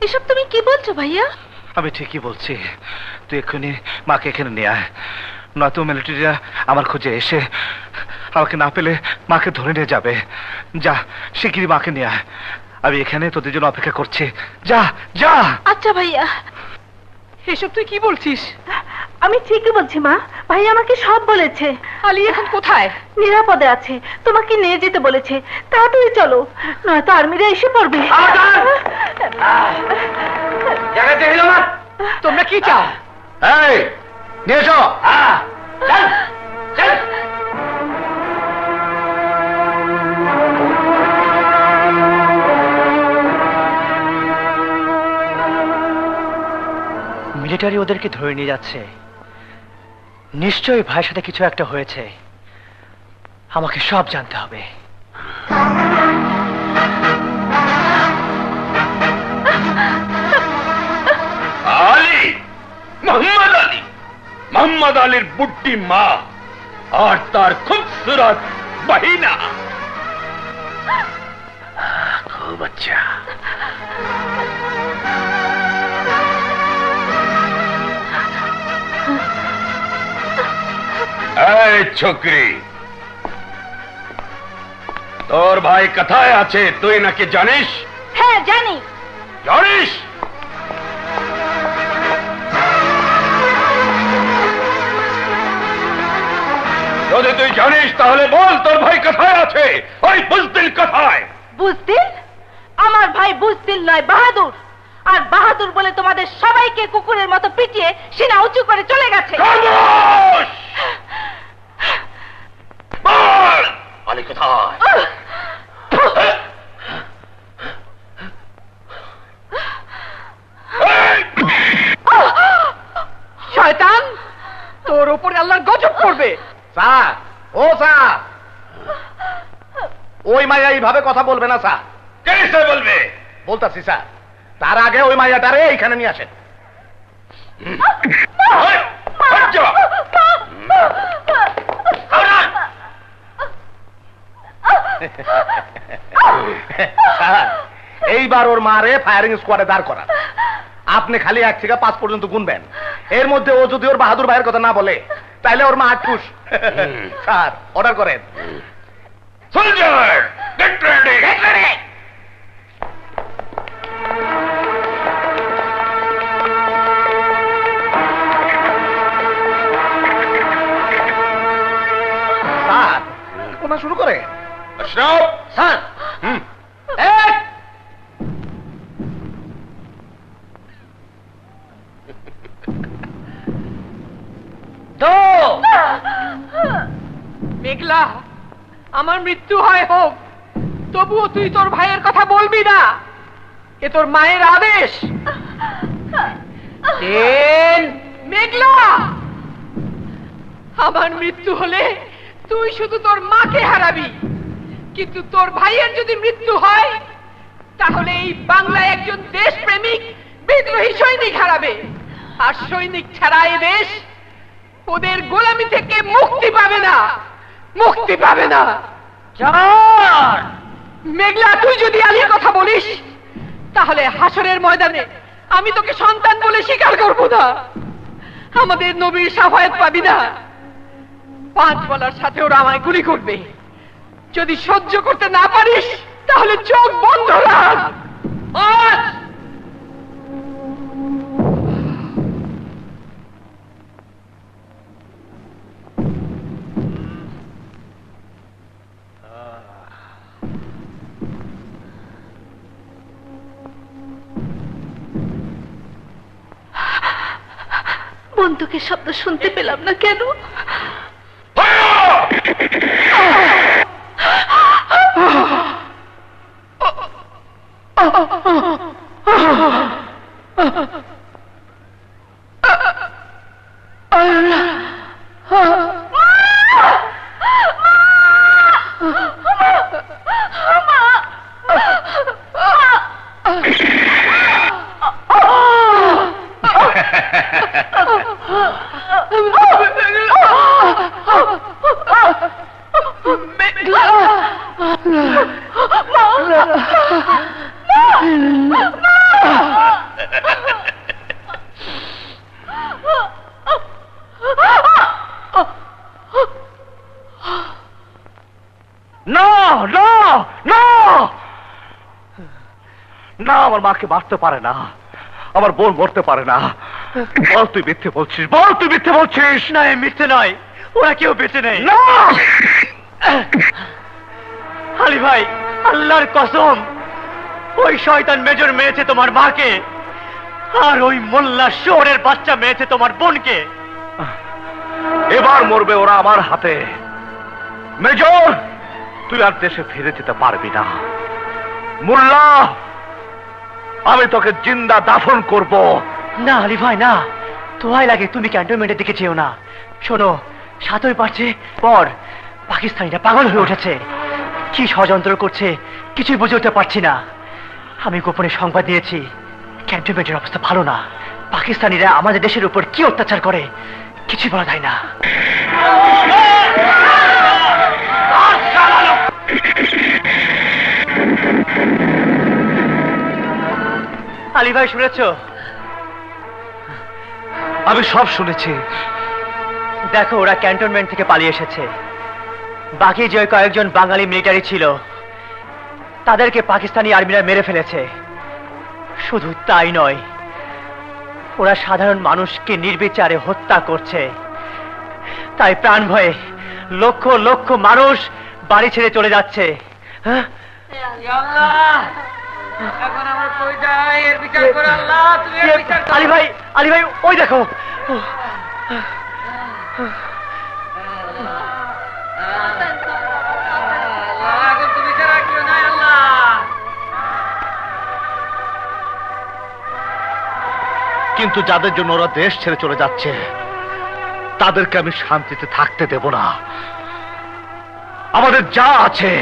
এসব তুমি কি বলছো ভাইয়া? আমি ঠিকই বলছি, তুই এক্ষুনি মাকে এখানে নিয়ে আয়, নয়তো মিলিটারিরা আমার খোঁজে এসে আমাকে না পেলে মাকে ধরে নিয়ে যাবে। যা, শিগগিরই মাকে নিয়ে আয়, আমি এখানে তোদের জন্য অপেক্ষা করছি। যা যা। আচ্ছা ভাইয়া। এসব তুই কি বলছিস? আমি ঠিকই বলছি মা, ভাই আমাকে সব বলেছে। আলী এখন কোথায়? নিরাপদে আছে, তোমাকে নিয়ে যেতে বলেছে। তাড়াতাড়ি চলো, নয়তো আর্মিরা এসে পড়বে। তোমরা কি চাও? এই, নিয়ে এসো। चल चल। মিলিটারি ওদেরকে ধরে নিয়ে যাচ্ছে, নিশ্চয়ই ভাইয়ের সাথে কিছু একটা হয়েছে। আমাকে সব জানতে হবে। আলী, মোহাম্মদ আলীর বুড্ডি মা আর তার খুবসুরত বহিনা। খুব আচ্ছা। এই ছোকরি, তোর ভাই কোথায় আছে তুই নাকি জানিস? হ্যাঁ জানি। জানিস? যদি তুই জানিস তাহলে বল তোর ভাই কোথায় আছে। ওই বুজদিল কোথায়? বুঝদিল? আমার ভাই বুঝদিল নয়, বাহাদুর। আর বাহাদুর বলে তোমাদের সবাইকে কুকুরের মতো পিটিয়ে সিনা উঁচু করে চলে গেছে। খামোশ! বল আলী কোথায়? শয়তান, তোর উপরে আল্লাহর গজব পড়বে। স্যার, ও স্যার, ওই মাইয়া এইভাবে কথা বলবে না স্যার। কেসে বলবে? বলতাছি স্যার, তার আগে ওই মাইয়াটারে এইখানে নিয়ে আসেন। স্যার, এইবার ওর মারে ফায়ারিং স্কোয়াডে দাঁড় করান। আপনি খালি 1 থেকে 5 পর্যন্ত গুনবেন। এর মধ্যে ও যদি ওর বাহাদুর ভাইয়ের কথা না বলে তাইলে ওর মা আটকুস। স্যার, অর্ডার করেন। Soldier, get ready. Get ready. Sir, কোনা শুরু করে। আশরাফ স্যার, এক। মেঘলা, আমার মৃত্যু হয় হোক, তবুও তুই তোর ভাইয়ের কথা বলবি না। এ তোর মায়ের আদেশ। মেঘলা, আমার মৃত্যু হলে তুই শুধু তোর মাকে হারাবি, কিন্তু তোর ভাইয়ের যদি মৃত্যু হয় তাহলে এই বাংলায় একজন দেশপ্রেমিক বিদ্রোহী সৈনিক হারাবে। আর সৈনিক ছাড়া এ দেশ ওদের গোলামি থেকে মুক্তি পাবে না, মুক্তি পাবে না। মেঘলা, তুই যদি আলীর কথা বলিস তাহলে হাসরের ময়দানে আমি তোকে সন্তান বলে স্বীকার করব না। আমাদের নবীর শাফায়াত পাবি না। 5 বলার সাথে ওরা আমায় গুলি করবে। যদি সহ্য করতে না পারিস তাহলে চোখ বন্ধ রাখ। বন্দুকের শব্দ শুনতে পেলাম না কেন? না, আমার মাকে মারতে পারে না, আমার বোন মরতে পারে না। বল তুই মিথ্যে বলছিস, বল তুই মিথ্যে বলছিস। না, এ মিথ্যে নয়, ওরা কেউ বেঁচে নেই। না আলী ভাই, আল্লাহর কসম, ওই শয়তান মেজর মেরেছে তোমার মাকে, আর ওই মোল্লা শহরের বাচ্চা মেরেছে তোমার বোনকে। এবার মরবে ওরা আমার হাতে। মেজর, তুই আর দেশে ফিরে যেতে পারবি না। মোল্লা, আমি তোকে জিন্দা দাফন করব। না আলী ভাই, না, তোয়াই লাগে তুমি ক্যান্টনমেন্টের দিকে যেও না। শোনো, 7ই মার্চের পর পাকিস্তানিরা পাগল হয়ে উঠেছে, কি ষড়যন্ত্র করছে কিছুই বুঝে উঠতে পারছি না। আমি গোপনে সংবাদ দিয়েছি, ক্যান্টনমেন্টের অবস্থা ভালো না। পাকিস্তানিরা আমাদের দেশের উপর কি অত্যাচার করে কিছুই বলা যায় না। আলী ভাই, শুনেছ? আমি সব শুনেছি। দেখো, ওরা ক্যান্টনমেন্ট থেকে পালিয়ে এসেছে। বাকি যে কয়েকজন বাঙালি মিলিটারি ছিল তাদেরকে পাকিস্তানি আর্মিরা মেরে ফেলেছে। শুধু তাই নয়, ওরা সাধারণ মানুষকে নির্বিচারে হত্যা করছে। তাই প্রাণ ভয়ে লক্ষ লক্ষ মানুষ বাড়ি ছেড়ে চলে যাচ্ছে। হ্যাঁ, আলী ভাই, আলী ভাই, ওই দেখো। কিন্তু যাদের জন্য ওরা দেশ ছেড়ে চলে যাচ্ছে তাদেরকে আমি শান্তিতে থাকতে দেব না। আমাদের যা আছে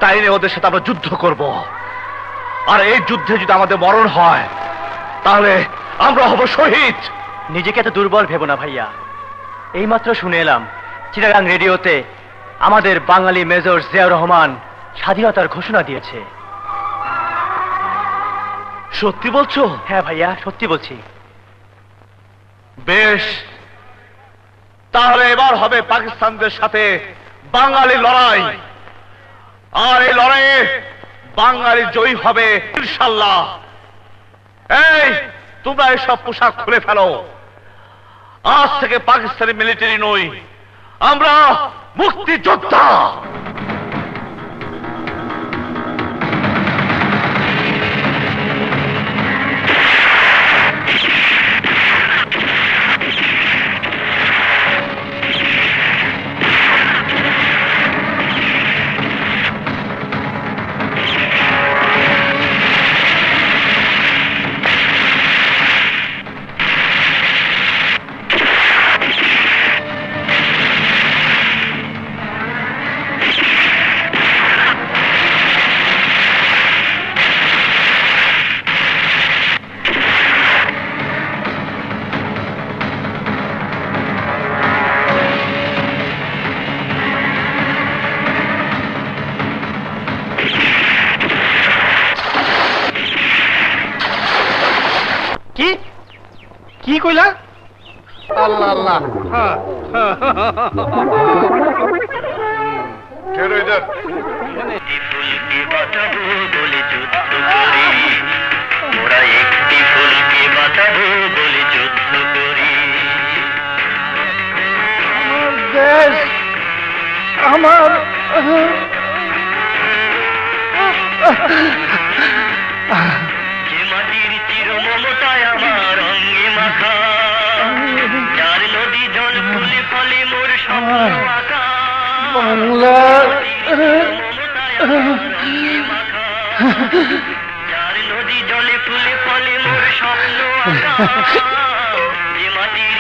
তাই নিয়ে ওদের সাথে আমরা যুদ্ধ করব, আর এই যুদ্ধে যদি আমাদের মরণ হয় তাহলে আমরা হব শহীদ। নিজেকে এত দুর্বল ভেবো না ভাইয়া। এইমাত্র শুনে এলাম চিটাগাং রেডিওতে আমাদের বাঙালি মেজর জিয়াউর রহমান স্বাধীনতার ঘোষণা দিয়েছে। সত্যি বলছো? হ্যাঁ ভাইয়া, সত্যি বলছি। বেশ, তাহলে এবার হবে পাকিস্তানদের সাথে বাঙালি লড়াই, আর এই লড়াইয়ে বাঙালি জয়ী হবে ইনশাল্লাহ। এই, তোমরা এসব পোশাক খুলে ফেলো। আজ থেকে পাকিস্তানি মিলিটারি নই, আমরা মুক্তিযোদ্ধা। কি কইলা? আল্লাহ আল্লাহ, কেন ইধর? ওরা একটি ফুলকে বাঁচাবো বলে যুদ্ধ করি। দেশ আমার যে মাটির চির মমতায় আমার অঙ্গে মাখা, বাংলার যার নদী জলে ফুলে ফলে মোর স্বপ্ন যে মাটির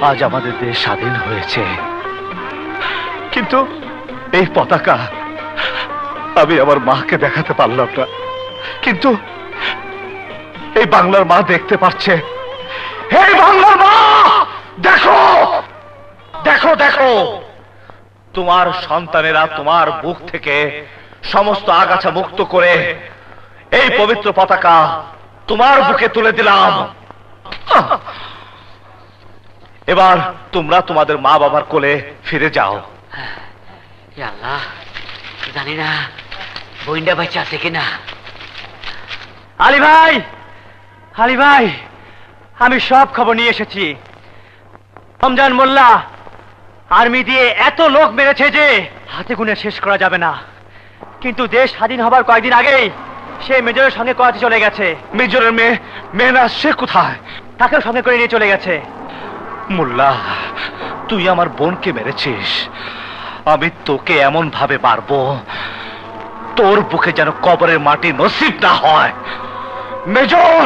আজ আমাদের দেশ স্বাধীন হয়েছে, কিন্তু এই পতাকা আমি আমার মাকে দেখাতে পারলাম না। কিন্তু এই বাংলার মা দেখতে পাচ্ছে। এই বাংলার মা দেখো, দেখো, দেখো, তোমার সন্তানেরা তোমার বুক থেকে সমস্ত আগাছা মুক্ত করে এই পবিত্র পতাকা তোমার বুকে তুলে দিলাম। এবার তোমরা তোমাদের মা বাবার কোলে ফিরে যাও। আল্লাহ, জানি না বইন্ডা বাচ্চা আছে কিনা। আলী ভাই, আলী ভাই, আমি সব খবর নিয়ে এসেছি। রমজান মোল্লা আর্মি দিয়ে এত লোক মেরেছে যে হাতে গুনে শেষ করা যাবে না। কিন্তু দেশ স্বাধীন হবার কয়েকদিন আগেই সে মেজরের সঙ্গে করাচি চলে গেছে। মেজরের মেয়ে মেহনাজ সে কোথায়? তাকেও সঙ্গে করে নিয়ে চলে গেছে। মোল্লা, তুই আমার বোনকে মেরেছিস, আমি তোকে এমন ভাবে মারবো তোর বুকে যেন কবরের মাটি নসিব না হয়। মেজর,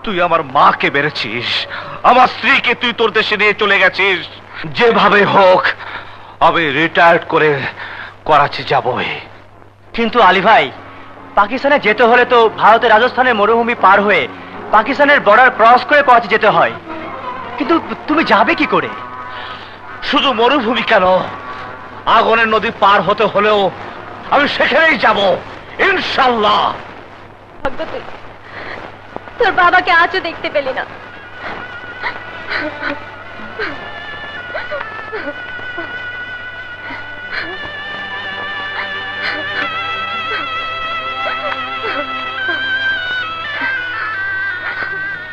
তুই আমার মাকে মেরেছিস, আমার স্ত্রীকে তুই তোর দেশে নিয়ে চলে গেছিস। যেভাবে হোক আমি রিটায়ার্ড করে করাচি যাবই। কিন্তু আলী ভাই, পাকিস্তানে যেতে হলে তো ভারতের রাজস্থানের মরুভূমি পার হয়ে পাকিস্তানের বর্ডার ক্রস করে করাচি যেতে হয়। কিন্তু তুমি যাবে কি করে? শুধু মরুভূমি কেন, আগুনের নদী পার হতে হলেও আমি সেখানেই যাব ইনশাল্লাহ। তোর বাবাকে আজও দেখতে পেলি না।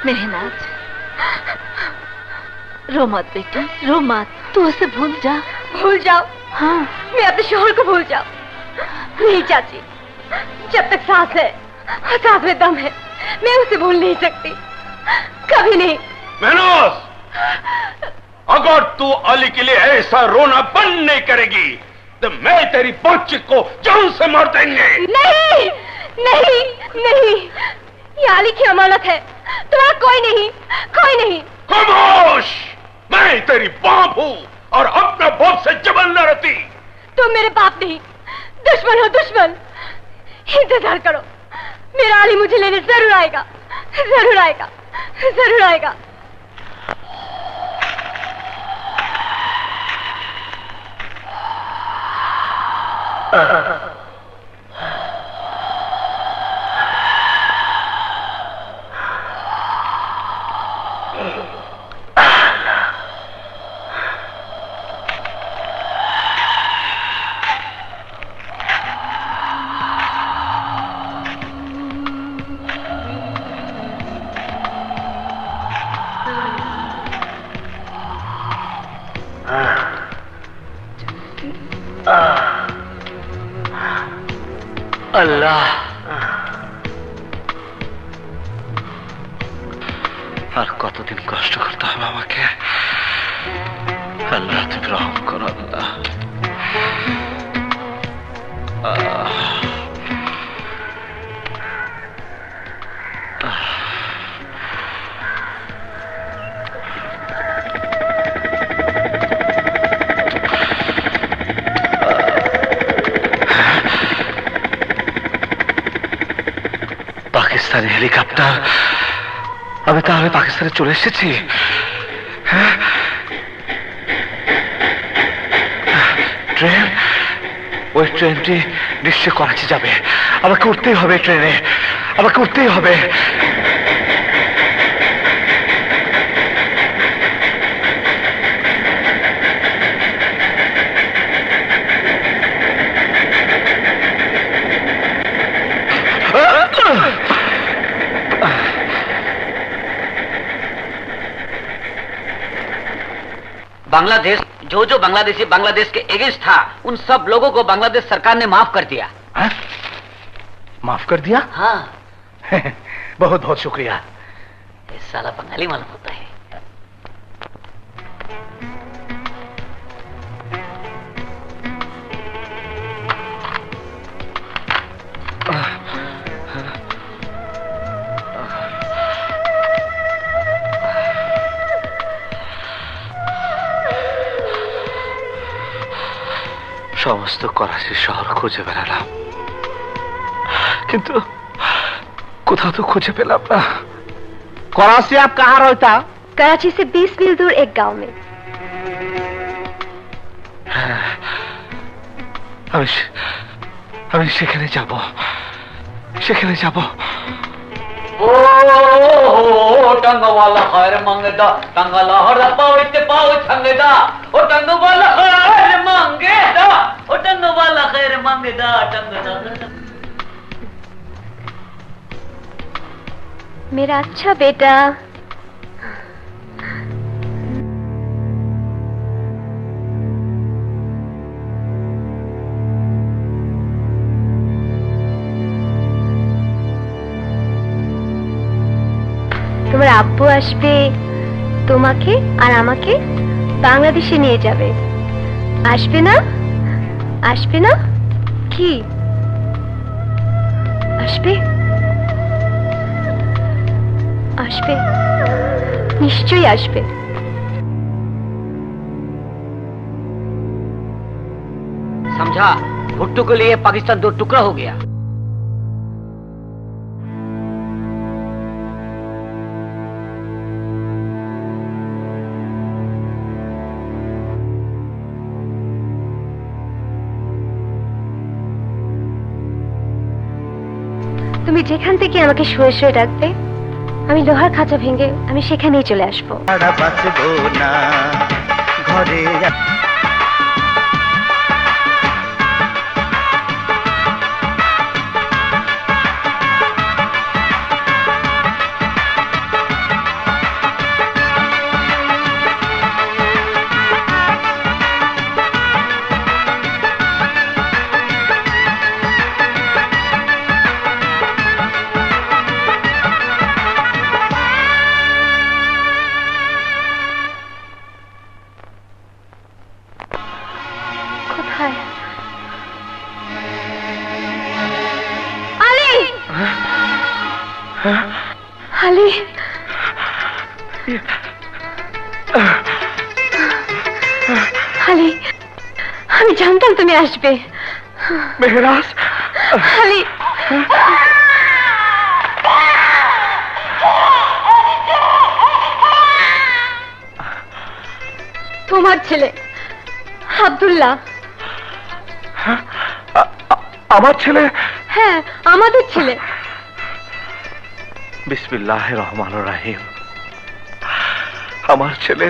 मेहनाज, रो मत बेटा, रो मत। तू उसे भूल जा। भूल जाओ? हाँ, मैं अपने शोहर को भूल जाऊं? नहीं चाची, जब तक सांस है, सांस में दम है, मैं उसे भूल नहीं सकती, कभी नहीं। मेहनूस, अगर तू अली के लिए ऐसा रोना बंद नहीं करेगी तो मैं तेरी बच्ची को जान से मार देंगे। नहीं, नहीं, नहीं, ये अली की अमानत है, तुम्हारा कोई नहीं, कोई नहीं। खामोश! मैं तेरी बाप हूँ और अपना बाप से जबल न रहती। तुम मेरे बाप नहीं, दुश्मन हो, दुश्मन। इंतजार करो, मेरा अली मुझे लेने जरूर आएगा, जरूर आएगा, जरूर आएगा। আল্লাহ, আর কতদিন কষ্ট করতে হবে আমাকে? আল্লাহ তুমি রহম করো আল্লাহ। পাকিস্তানি হেলিকপ্টার, আমি তাহলে পাকিস্তানে চলে এসেছি। হ্যাঁ, ট্রেন, ওই ট্রেনটি নিশ্চয় করাচি যাবে। আমাকে উঠতেই হবে ট্রেনে, আমাকে উঠতেই হবে। बांग्लादेश, जो जो बांग्लादेशी बांग्लादेश के एगेंस्ट था, उन सब लोगों को बांग्लादेश सरकार ने माफ कर दिया। माफ कर दिया? हाँ। बहुत बहुत शुक्रिया। ये साला बंगाली मालूम होता है। সমস্ত করাচি শহর খুঁজে বেড়ালাম, কিন্তু কোথাও তো খুঁজে পেলাম না। कराची आप कहाँ रहता? कराची से 20 मील दूर एक गांव में। আমি সেখানে যাব, সেখানে যাব। ओ टंग वाला खैर मंगदा, टंग लहर पावते पाव छंगदा, ओ टंग वाला खैर मंगदा, ओ टंग वाला खैर मंगदा, टंग मेरा अच्छा बेटा। তোমার আব্বু আসবে তোমাকে আর আমাকে বাংলাদেশে নিয়ে যাবে। আসবে না? আসবে না? কি আসবে? আসবে, নিশ্চয়ই আসবে। समझा? भुट्टो के लिए पाकिस्तान दो टुकड़ा हो गया। তুমি যেখান থেকে আমাকে শুয়ে শুয়ে ডাকবে, আমি লোহার খাঁচা ভেঙে আমি সেখানেই চলে আসবো। ঘরে আলী, আলী, আমি জানতাম তুমি আসবে। মেহরাজ, আলী, তোমার ছেলে আব্দুল্লাহ। আমার ছেলে? হ্যাঁ, আমাদের ছেলে। বিসমিল্লাহির রহমানির রহিম। আমার ছেলে,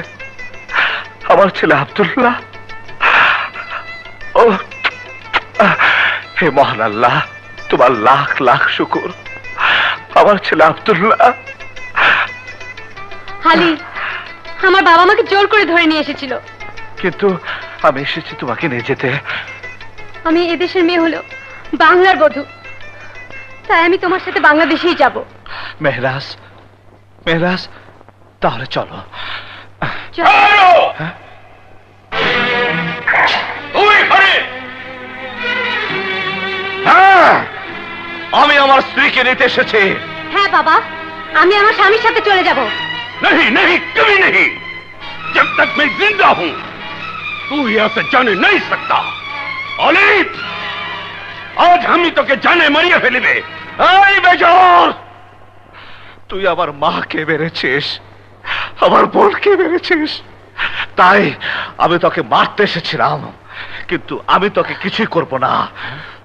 আমার ছেলে আব্দুল্লাহ। ও হে মহান আল্লাহ, তোমার লাখ লাখ শুকর। আমার ছেলে আব্দুল্লাহ। আলী, আমার বাবা আমাকে জোর করে ধরে নিয়ে এসেছিল, কিন্তু আমি এসেছি তোমাকে নিয়ে যেতে। আমি এদেশের মেয়ে হলো বাংলার বধূ, তাই আমি তোমার সাথে বাংলাদেশেই যাব। মেহরাজ, মেহরাজ, তাহলে চলো। হ্যাঁ? হ্যাঁ, আমি আমার স্ত্রীকে নিতে এসেছি। হ্যাঁ বাবা, আমি আমার স্বামীর সাথে চলে যাব। नहीं नहीं कभी नहीं, जब तक मैं जिंदा हूं तू यहां से जाने नहीं सकता। अली आज हम ही तो के जाने मरिए ফেলিবে। এই বেজর, তুই আমার মাকে মেরেছিস, আমার বোনকে মেরেছিস, তাই আমি তোকে মারতে এসেছিলাম, কিন্তু আমি তোকে কিছুই করব না।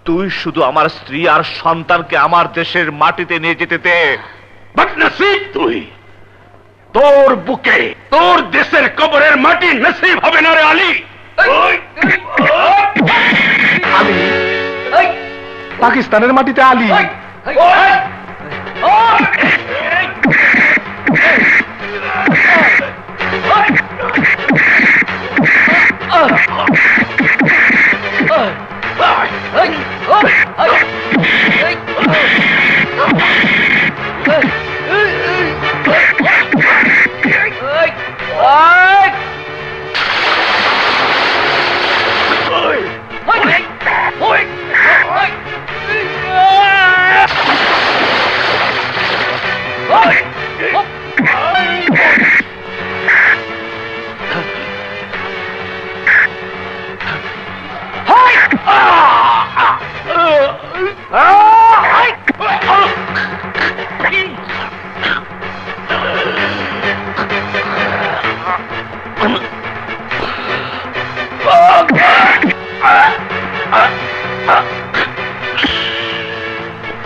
তুই শুধু আমার স্ত্রী আর সন্তানকে আমার দেশের মাটিতে নিয়ে যেতে দে। বদনসিব তুই, তোর বুকে তোর দেশের কবরের মাটি নসিব হবে না রে আলী। আলী, পাকিস্তানের মাটিতে আলী।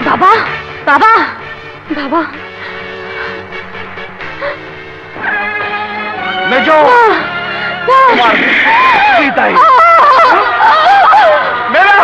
বাবা, বাবা, বাবা, মেজো, তোমার বিদায়। মেহরাজ,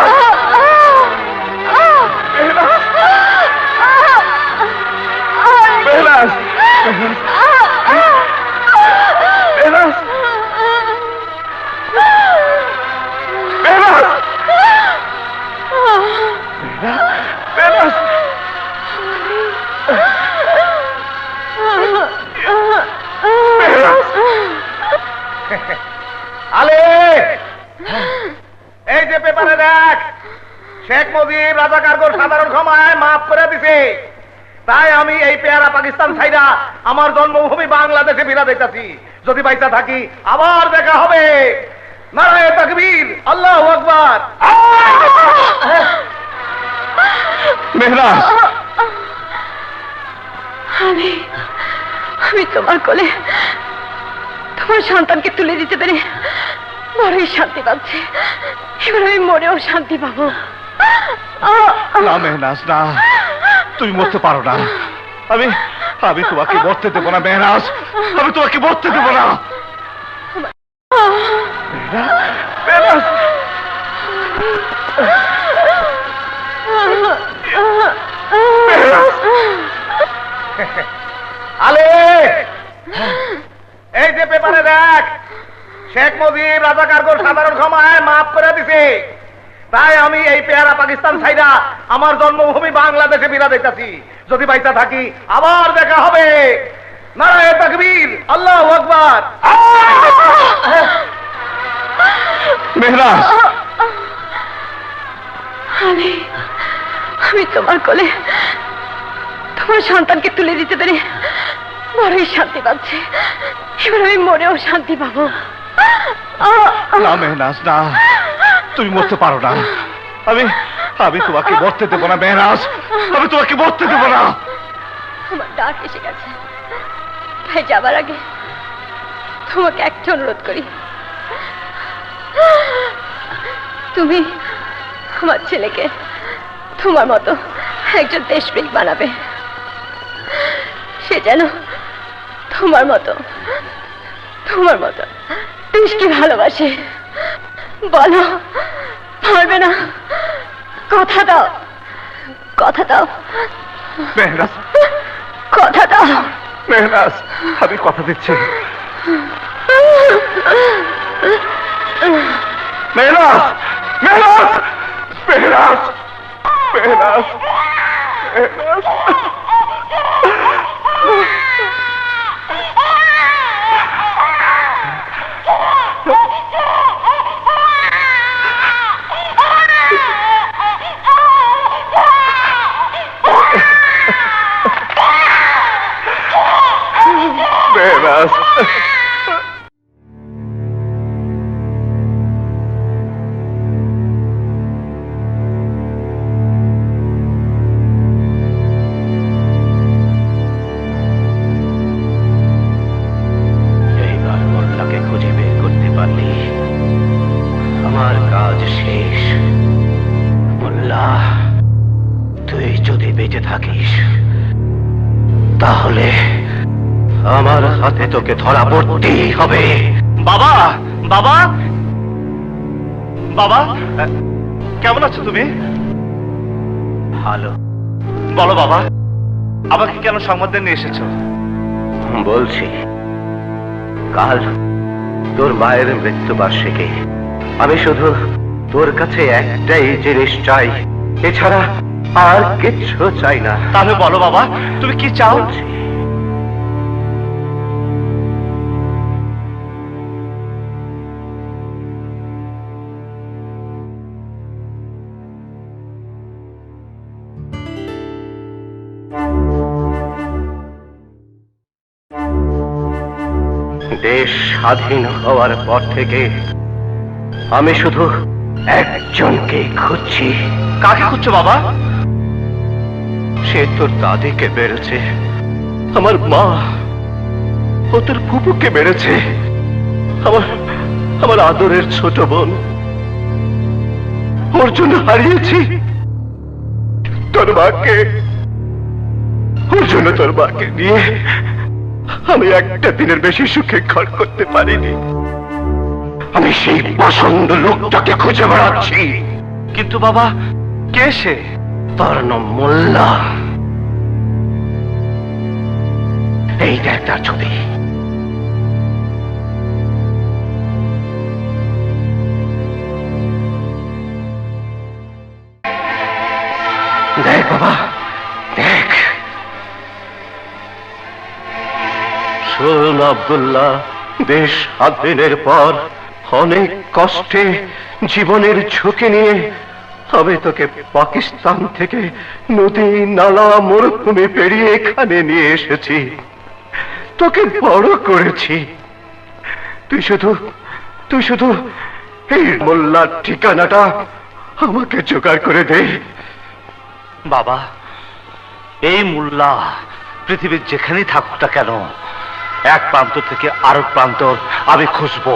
আলে, এই যে পেপারে দেখ, শেখ মুজিব রাজাকারগণ সাধারণ ক্ষমায় মাফ করে দিছে। তাই আমি এই পেয়ারা পাকিস্তান ছাইরা আমার জন্মভূমি বাংলাদেশে ফিরা দিতেছি। যদি বাইচা থাকি আবার দেখা হবে। নারায়ে তাকবীর, আল্লাহু আকবার। মেহরাজ, আমি তোমার কোলে তোমার সন্তানকে তুলে দিতে পেরে বড়ই শান্তি পাচ্ছি। এবার আমি মরেও শান্তি পাবো। না মেহনাজ, না, তুমি মরতে পারো না। আমি আমি তোমাকে মরতে দেবো না মেহনাজ, আমি তোমাকে মরতে দেবো না। মেহনাজ, আলে, এই যে পেপারে দেখ, শেখ মুজিব রাজাকারগণ সাধারণ ক্ষমায় মাফ করে দিছে। তাই আমি এই পেয়ারা পাকিস্তান ছাইরা আমার জন্মভূমি বাংলাদেশে ফিরা দিতেছি। যদি বাইচা থাকি আবার দেখা হবে। নারায়ে তাকবীর, আল্লাহু আকবার। মেহরাজ, আমি তোমার কোলে তোমার সন্তানকে তুলে দিতে পেরে বড়ই শান্তি পাচ্ছি। এবার আমি মরেও শান্তি পাবো। না মেহনাজ, না, তুমি মরতে পারো না। আমি আমি তোমাকে মরতে দেবো না মেহনাজ, আমি তোমাকে মরতে দেবো না। আমার ডাক এসে গেছে, তাই যাবার আগে তোমাকে একটা অনুরোধ করি। তুমি আমার ছেলেকে তোমার মতো একজন দেশপ্রেমিক বানাবে। সে যেন তোমার মতো দেশকে ভালোবাসে। বলো, পারবে না? কথা দাও, কথা দাও মেহরাজ, কথা দাও। মেহরাজ, আমি কথা দিচ্ছি। মেহরাজ, মেহরাজ, মেহরাজ, মেহরাজ, মেহনাজ, এইবার মোল্লাকে খুঁজে বের করতে পারলি আমার কাজ শেষ। মোল্লা, তুই যদি বেঁচে থাকিস তাহলে আমার হাতে তোকে ধরা পড়তেই হবে। বাবা, বাবা, বাবা, কেমন আছো তুমি? ভালো। বলো বাবা, আমাকে কেন সংবাদ নিয়ে এসেছো? বলছি, কাল তোর মায়ের মৃত্যুবার্ষিকী। আমি শুধু তোর কাছে একটাই জিনিস চাই, এছাড়া আর কিচ্ছু চাই না। তাহলে বলো বাবা, তুমি কি চাও? দেশ স্বাধীন হওয়ার পর থেকে আমি শুধু একজনকে খুঁজছি। কাকে খুঁজছো বাবা? সে তোর দাদিকে মেরেছে, আমার মা ও তোর ফুপুকে মেরেছে, আমার আদরের ছোট বোন, ওর জন্য হারিয়েছি তোর মাকে। ওর জন্য তোর মাকে নিয়ে আমি একটা দিনের বেশি সুখে ঘর করতে পারিনি। আমি সেই পছন্দ লোকটাকে খুঁজে বেড়াচ্ছি। কিন্তু বাবা, কে সে? তার নাম মোল্লা। এই দেখ তার ছবি। দেখ বাবা, দেখ। শোন আব্দুল্লাহ, দেশ স্বাধীনের পর অনেক কষ্টে জীবনের ঝুঁকি নিয়ে আমি তোকে পাকিস্তান থেকে নদী নালা মরুভূমি পেরিয়ে এখানে নিয়ে এসেছি, তোকে বড় করেছি। তুই শুধু এই মোল্লার ঠিকানাটা আমাকে জোগাড় করে দে। বাবা, এই মোল্লা পৃথিবীর যেখানেই থাকুক না কেন, এক প্রান্ত থেকে আরেক প্রান্ত আমি খুঁজবো।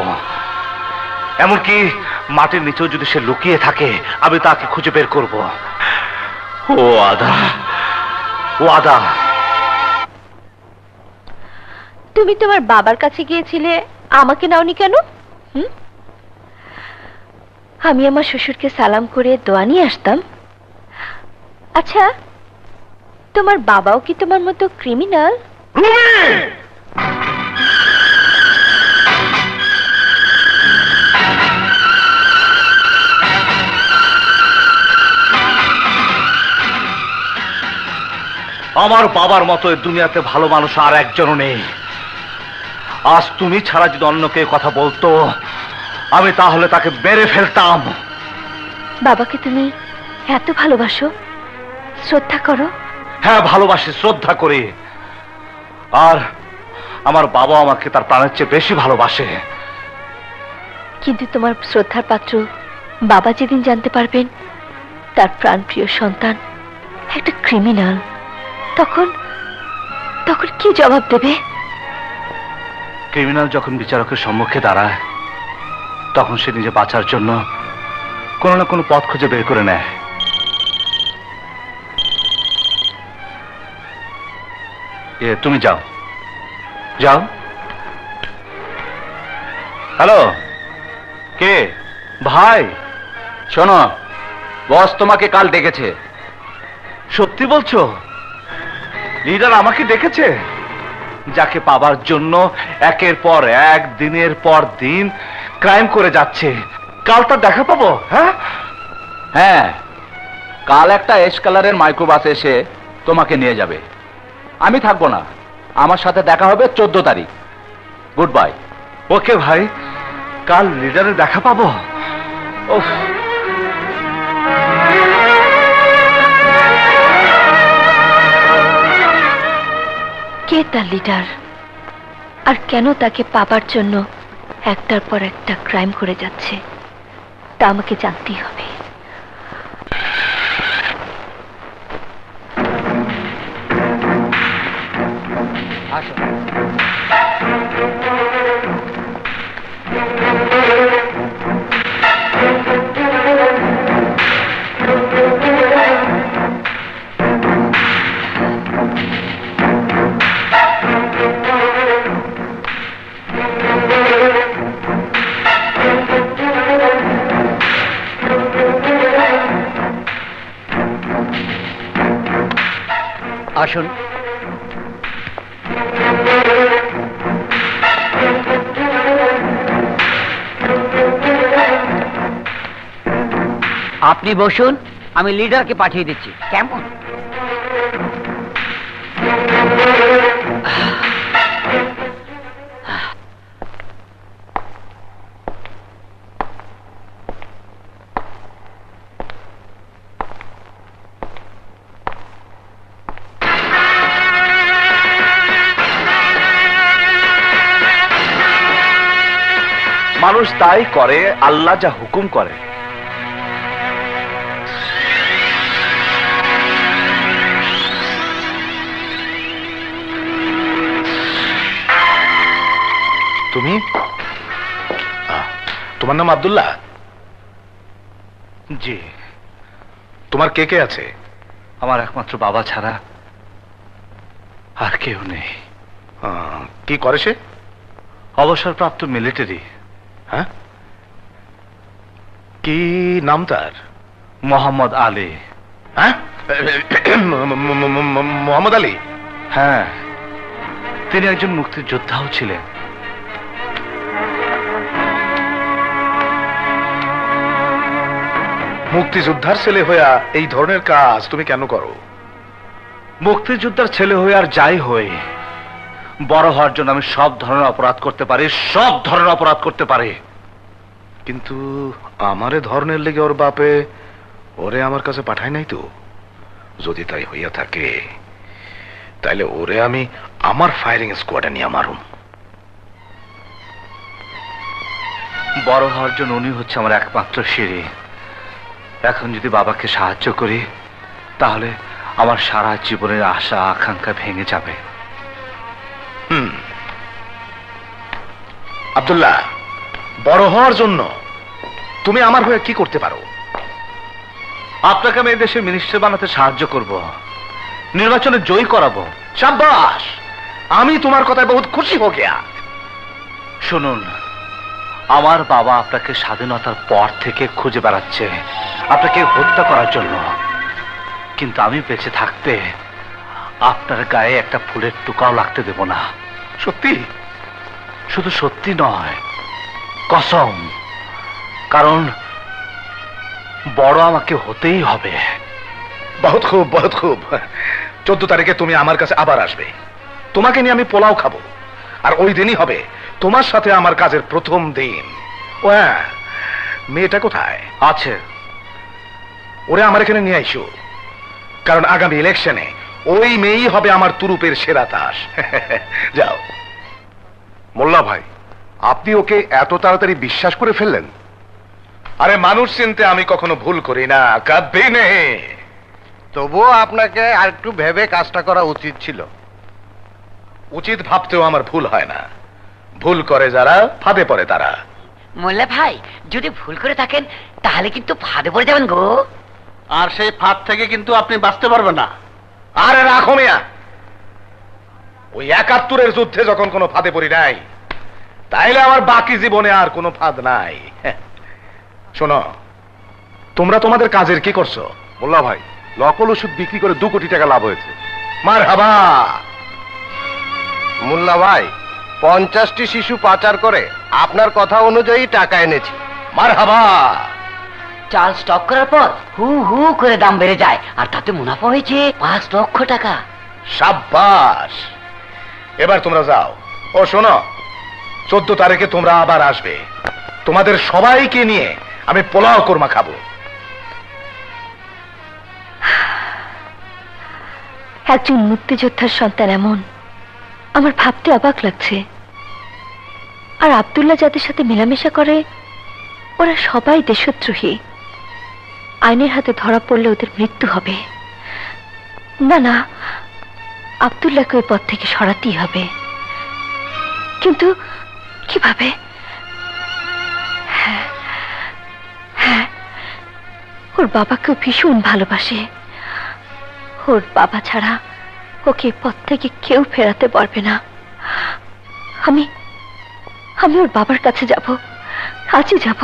এমনকি মাটির নিচেও যদি সে লুকিয়ে থাকে, আমি তাকে খুঁজে বের করব। ও আদা, ও আদা। তুমি তোমার বাবার কাছে গিয়েছিলে, আমাকে নাওনি কেন? আমি আমার শ্বশুরকে সালাম করে দোয়া নিয়ে আসতাম। আচ্ছা, তোমার বাবাও কি তোমার মতো ক্রিমিনাল? আমার বাবার মতো এই দুনিয়াতে ভালো মানুষ আর একজনও নেই। আজ তুমি ছাড়া যদি অন্য কেউ কথা বলতো, আমি তাহলে তাকে মেরে ফেলতাম। বাবাকে তুমি এত ভালোবাসো, শ্রদ্ধা করো? হ্যাঁ, ভালোবাসি, শ্রদ্ধা করি। আর আমার বাবা আমাকে তার প্রাণের চেয়ে বেশি ভালোবাসে। কিন্তু তোমার শ্রদ্ধার পাত্র বাবা যেদিন জানতে পারবেন তার প্রাণপ্রিয় সন্তান একটা ক্রিমিনাল, তখন কি জবাব দেবে? ক্রিমিনাল যখন বিচারকের সম্মুখে দাঁড়ায়, তখন সে নিজে বাঁচার জন্য কোনো না কোনো পথ খুঁজে বের করে নেয়। তুমি যাও, যাও। হ্যালো, কে? ভাই, শোনো, বস তোমাকে কাল ডেকেছে। সত্যি বলছো? লিডার আমাকে ডেকেছে? যাকে পাবার জন্য একের পর এক, দিনের পর দিন ক্রাইম করে যাচ্ছে, কাল তার দেখা পাবো? হ্যাঁ, হ্যাঁ, কাল একটা এস কালারের মাইক্রোবাস এসে তোমাকে নিয়ে যাবে। আমি থাকবো না, আমার সাথে দেখা হবে 14 তারিখ। Good bye. ওকে ভাই, কাল লিডারের দেখা পাবো। ওহ, কে তার লিডার, আর কেন তাকে পাবার জন্য একটার পর একটা ক্রাইম করে যাচ্ছে, তা আমাকে জানতেই হবে। আসুন। আপনি বসুন, আমি লিডারকে পাঠিয়ে দিচ্ছি। কেমন? মানুষ তাই করে আল্লাহ যা হুকুম করে। তুমি? তোমার নাম আব্দুল্লাহ? জি। তোমার কে কে আছে? আমার একমাত্র বাবা ছাড়া আর কেউ নেই। কি করে সে? অবসরপ্রাপ্ত মিলিটারি। হ্যাঁ, কি নাম তার? মোহাম্মদ আলী। হ্যাঁ, মোহাম্মদ আলী? হ্যাঁ, তিনি একজন মুক্তিযোদ্ধাও ছিলেন। মুক্তিযোদ্ধার ছেলে হইয়া এই ধরনের কাজ তুমি কেন করো? মুক্তিযোদ্ধার ছেলে হয়ে আর যাই হই, বড় হওয়ার জন্য আমি সব ধরনের অপরাধ করতে পারি, সব ধরনের অপরাধ করতে পারি। কিন্তু আমারে ধরনের লেগে ওর বাপে ওরে আমার কাছে পাঠায় নাই তো। যদি তাই হইয়া থাকে তাইলে ওরে আমি আমার ফায়ারিং স্কোয়াডে নিয়ে মারুম। বড় হওয়ার জন্য উনি হচ্ছে আমার একমাত্র সিঁড়ি। এখন যদি বাবাকে সাহায্য করি তাহলে আমার সারা জীবনের আশা আকাঙ্ক্ষা ভেঙে যাবে। আব্দুল্লাহ, বড় হওয়ার জন্য তুমি আমার হয়ে কি করতে পারো? আপনাকে আমি এই দেশের মিনিস্টার বানাতে সাহায্য করব, নির্বাচনে জয়ী করাবো। শাবাশ, আমি তোমার কথায় বহুত খুশি হো গিয়া। শুনুন, আমার বাবা আপনাকে স্বাধীনতার পর থেকে খুঁজে বেড়াচ্ছে আপনাকে হত্যা করার জন্য, কিন্তু আমি বেঁচে থাকতে আপনার গায়ে একটা ফুলের টুকাও লাগতে দেব না। সত্যি? শুধু সত্যি নয়, কসম। কারণ বড় আমাকে হতেই হবে। বহুত খুব, বহুত খুব। 14 তারিখে তুমি আমার কাছে আবার আসবে। তোমাকে নিয়ে আমি পোলাও খাবো, আর ওই দিনই হবে তোমার সাথে আমার কাজের প্রথম দিন। ও হ্যাঁ, মেয়েটা কোথায়? আছে। ওরে আমার এখানে নিয়ে আইসো, কারণ আগামী ইলেকশনে ওই মেয়েই হবে আমার তুরুপের সেরা তাস। যাও। মোল্লা ভাই, আপনি ওকে এত তাড়াতাড়ি বিশ্বাস করে ফেললেন? আরে মানুষ চিনতে আমি কখনো ভুল করি না, কাঁদবেই নেই। তবুও আপনাকে আর একটু ভেবে কাজটা করা উচিত ছিল। উচিত ভাবতেও আমার ভুল হয় না। ভুল করে যারা, ফাঁদে পড়ে তারা। মোল্লা ভাই, যদি ভুল করে থাকেন তাহলে কিন্তু ফাঁদে পড়ে যাবেন গো। আর সেই ফাঁদ থেকে কিন্তু আপনি বাঁচতে পারবেন না। আরে রাখো মিয়া, ওই 71-এর যুদ্ধে যখন কোনো ফাঁদে পড়ি নাই, তাইলে আমার বাকি জীবনে আর কোনো ফাঁদ নাই। শোনো, তোমরা তোমাদের কাজের কি করছো? মোল্লা ভাই, নকল ওষুধ বিক্রি করে 2 কোটি টাকা লাভ হয়েছে। মারহাবা। মোল্লা ভাই, 50টি শিশু পাচার করে আপনার কথা অনুযায়ী টাকা এনেছি। মারহাবা। চাল স্টক করার পর হু হু করে দাম বেড়ে যায়, আর তাতে মুনাফা হয়েছে 5 লক্ষ টাকা। সাব্বাস, এবার তোমরা যাও। ও শোনো, 14 তারিখে তোমরা আবার আসবে। তোমাদের সবাইকে নিয়ে আমি পোলাও কোরমা খাবো। একজন মুক্তিযোদ্ধার সন্তান এমন, আমার ভাবতে অবাক লাগছে। আর আব্দুল্লাহ যাদের সাথে মেলামেশা করে ওরা সবাই দেশদ্রোহী। আইনের হাতে ধরা পড়লে ওদের মৃত্যু হবে। না না, আব্দুল্লাহকে ওই পথ থেকে সরাতেই হবে। কিন্তু কিভাবে? হ্যাঁ হ্যাঁ, ওর বাবাকেও ভীষণ ভালোবাসে। ওর বাবা ছাড়া ওকে পথ থেকে কেউ ফেরাতে পারবে না। আমি ওর বাবার কাছে যাব, আজই যাব।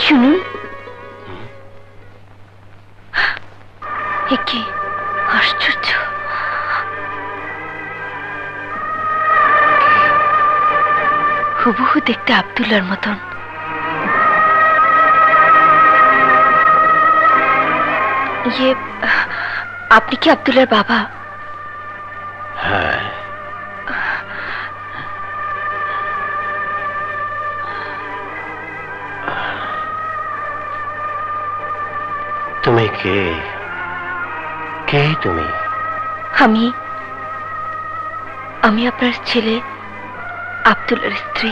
শুনুন, একে আশ্চর্য, হুবহু দেখতে আব্দুল্লাহর মতন। ইয়ে, আপনি কি আব্দুল্লাহর বাবা? হ্যাঁ। তুমি কে? কে তুমি? আমি আপনার ছেলে আব্দুল্লাহর স্ত্রী।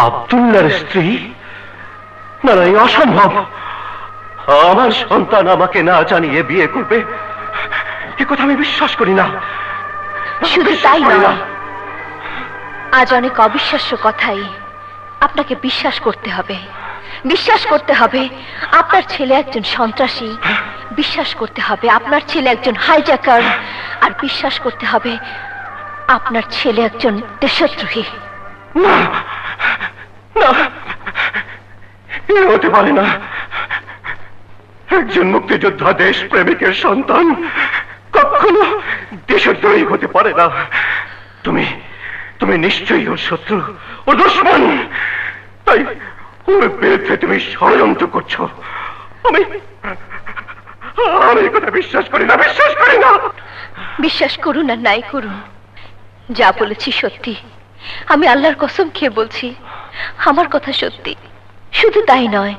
আব্দুল্লাহর স্ত্রী? না না, অসম্ভব। আমার সন্তান আমাকে না জানিয়ে বিয়ে করবে, এ কথা আমি বিশ্বাস করি না। শুধু তাই নয়, আজ অনেক অবিশ্বাস্য কথাই আপনাকে বিশ্বাস করতে হবে। বিশ্বাস করতে হবে আপনার ছেলে একজন সন্ত্রাসী, বিশ্বাস করতে হবে আপনার ছেলে একজন হাইজ্যাকার, আর বিশ্বাস করতে হবে আপনার ছেলে একজন দেশদ্রোহী। না না, এ হতে পারে না। একজন মুক্তিযোদ্ধা দেশ প্রেমিকের সন্তান কখনো দেশদ্রোহী হতে পারে না। তুমি নিশ্চয়ই ওর শত্রু, ওর দুশমন। তাই ওর বিরুদ্ধে তুমি ষড়যন্ত্র করছো। আমি কথা বিশ্বাস করি না, বিশ্বাস করি না। বিশ্বাস করুন আর নাই করুন, যা বলেছি সত্যি। আমি আল্লাহর কসম খেয়ে বলছি, আমার কথা সত্যি। শুধু তাই নয়,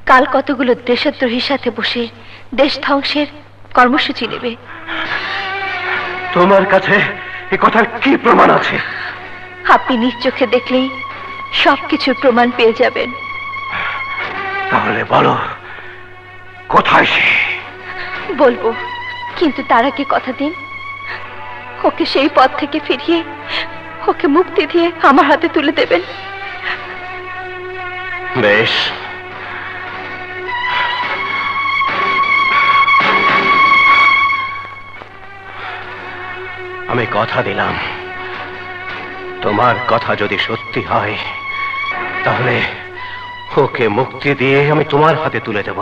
কাল কতগুলো দেশদ্রোহীর সাথে বসে দেশ ধ্বংসের কর্মসূচি নেবে। তোমার কাছে এ কথার কি প্রমাণ আছে? আপনি নিজ চোখে দেখলেই সবকিছুর প্রমাণ পেয়ে যাবেন। তাহলে বলো, কোথায় সে? বলবো, কিন্তু তার আগে কথা দিন, ওকে সেই পথ থেকে ফিরিয়ে ওকে মুক্তি দিয়ে আমার হাতে তুলে দেবেন। বেশ, আমি কথা দিলাম, তোমার কথা যদি সত্যি হয় তাহলে ওকে মুক্তি দিয়ে আমি তোমার হাতে তুলে দেব,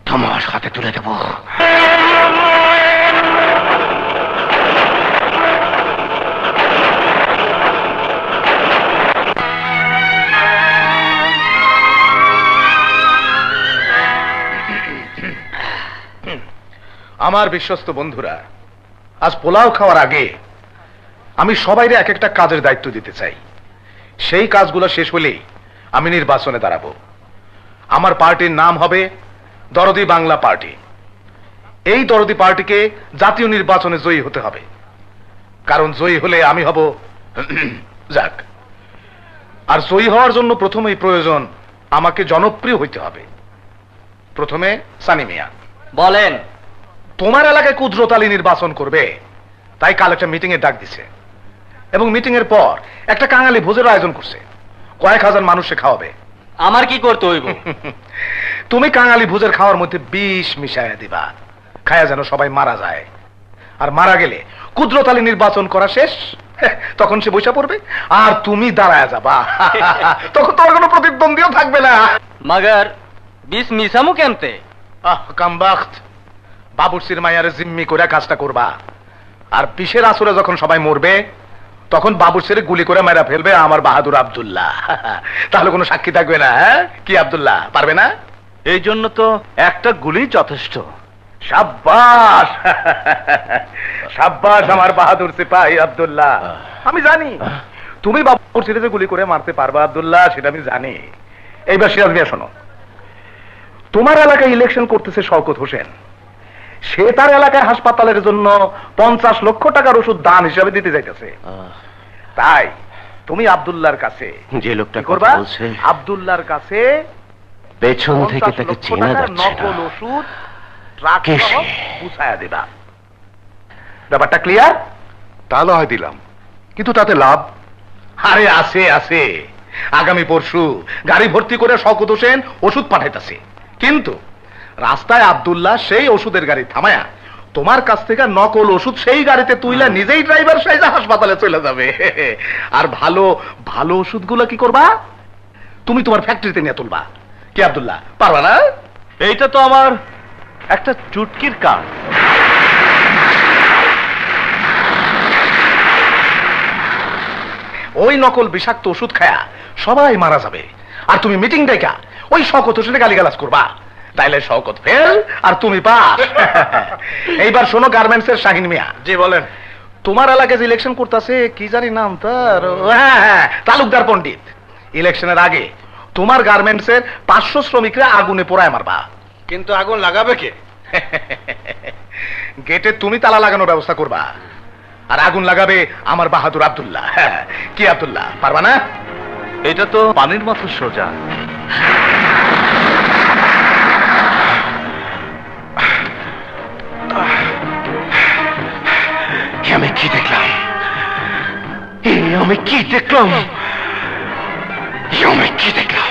তোমার হাতে তুলে দেব। আমার বিশ্বস্ত বন্ধুরা, আজ পোলাও খাওয়ার আগে আমি সবাইরে এক একটা কাজের দায়িত্ব দিতে চাই। সেই কাজগুলো শেষ হলেই আমি নির্বাচনে দাঁড়াবো। আমার পার্টির নাম হবে দরদি বাংলা পার্টি। এই দরদি পার্টিকে জাতীয় নির্বাচনে জয়ী হতে হবে, কারণ জয়ী হলে আমি হব যাক। আর জয়ী হওয়ার জন্য প্রথমেই প্রয়োজন আমাকে জনপ্রিয় হইতে হবে। প্রথমে সানি মিয়া বলেন। তোমার এলাকায় কুদরত আলী নির্বাচন করবে, তাই কাল একটা মিটিং এর ডাক দিছে, এবং মিটিং এর পর একটা কাঙালি ভোজের আয়োজন করছে। কয়েক হাজার মানুষে খাওয়াবে। আমার কি করতে হইব? তুমি কাঙালি ভোজের খাওয়ার মধ্যে বিষ মিশাইয়া দিবা, খায়া যেন সবাই মারা যায়। আর মারা গেলে কুদরত-আলী নির্বাচন করা শেষ, তখন সে বৈশা পড়বে আর তুমি দাঁড়ায় যাবা। তখন তোমার কোনো প্রতিদ্বন্দ্বীও থাকবে না। মাগার বিষ মিশামু কেমতে? কামবাখত, বাবুর্চির মায়ারে জিম্মি করে কাজটা করবা। আর বিষের আসরে যখন সবাই মরবে, তখন বাবুর্চিরে গুলি করে মেরা ফেলবে আমার বাহাদুর আব্দুল্লাহ। তাহলে কোনো সাক্ষী থাকবে না। কি আব্দুল্লাহ, পারবে না? এই জন্য তো একটা গুলি যথেষ্ট। সাব্বাস, সাব্বাস আমার বাহাদুর সিপাহী আব্দুল্লাহ। আমি জানি তুমি বাবুর্চিরে যে গুলি করে মারতে পারবা আব্দুল্লাহ, সেটা আমি জানি। এইবার সিরাজ মিয়া শোনো, তোমার এলাকায় ইলেকশন করতেছে শওকত হোসেন। সে তার এলাকায় হাসপাতালের জন্য 50 লক্ষ টাকার ওষুধ দান হিসাবে দিতে যাইতেছে। তাই তুমি আব্দুল্লাহর কাছে যে লোকটা করবা, কথা বলছে আব্দুল্লাহর কাছে পেছন থেকে 50 তাকে লক্ষ চেনা টাকার যাচ্ছে না। নকল ওষুধ ট্রাক কে সহ সে? পৌঁছায়া দিবা। ব্যাপারটা ক্লিয়ার? তাহলে হয় দিলাম, কিন্তু তাতে লাভ? আরে আছে আছে, আগামী পরশু গাড়ি ভর্তি করে শওকত হোসেন ওষুধ পাঠাইতেছে। কিন্তু রাস্তায় আব্দুল্লাহ সেই ওষুধের গাড়ি থামায়া তোমার কাছ থেকে নকল ওষুধ সেই গাড়িতে তুইলা নিজেই ড্রাইভার সাইজা হাসপাতালে চলে যাবে। আর ভালো ভালো ওষুধগুলো কি করবা? তুমি তোমার ফ্যাক্টরিতে নিয়ে তুলবা। কি আব্দুল্লাহ, পারবা না? এইটা তো আমার একটা চুটকির কাজ। ওই নকল বিষাক্ত ওষুধ খায়া সবাই মারা যাবে, আর তুমি মিটিং ডাইকা ওই শওকত হোসেনের গালিগালাজ করবা। তাইলে শওকত ফেল আর তুমি পাস। এইবার শোনো গার্মেন্টসের শাহিন মিয়া। জি বলেন। তোমার এলাকায় যে ইলেকশন করতেছে, কি জানি নাম তার, হ্যাঁ, তালুকদার পণ্ডিত। ইলেকশনের আগে তোমার গার্মেন্টসের 500 শ্রমিকরা আগুনে পোড়ায় মারবা। কিন্তু আগুন লাগাবে কে? গেটে তুমি তালা লাগানোর ব্যবস্থা করবা, আর আগুন লাগাবে আমার বাহাদুর আব্দুল্লাহ। কি আব্দুল্লাহ, পারবা না? এটা তো পানির মতো সোজা। আমি কি দেখলাম? আমি কি দেখলাম? আমি কি দেখলাম?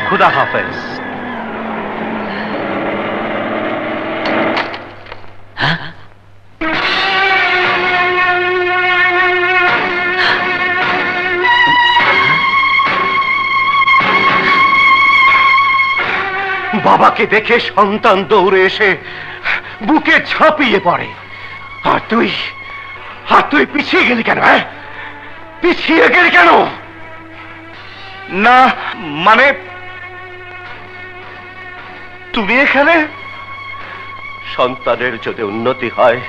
খুদা হাফেজ। বাবাকে দেখে সন্তান দৌড়ে এসে বুকে ঝাঁপিয়ে পড়ে, আর তুই পিছিয়ে গেলি কেন? পিছিয়ে গেলি কেন? না মানে তুমি এখানে? সন্তানের যদি উন্নতি হয়,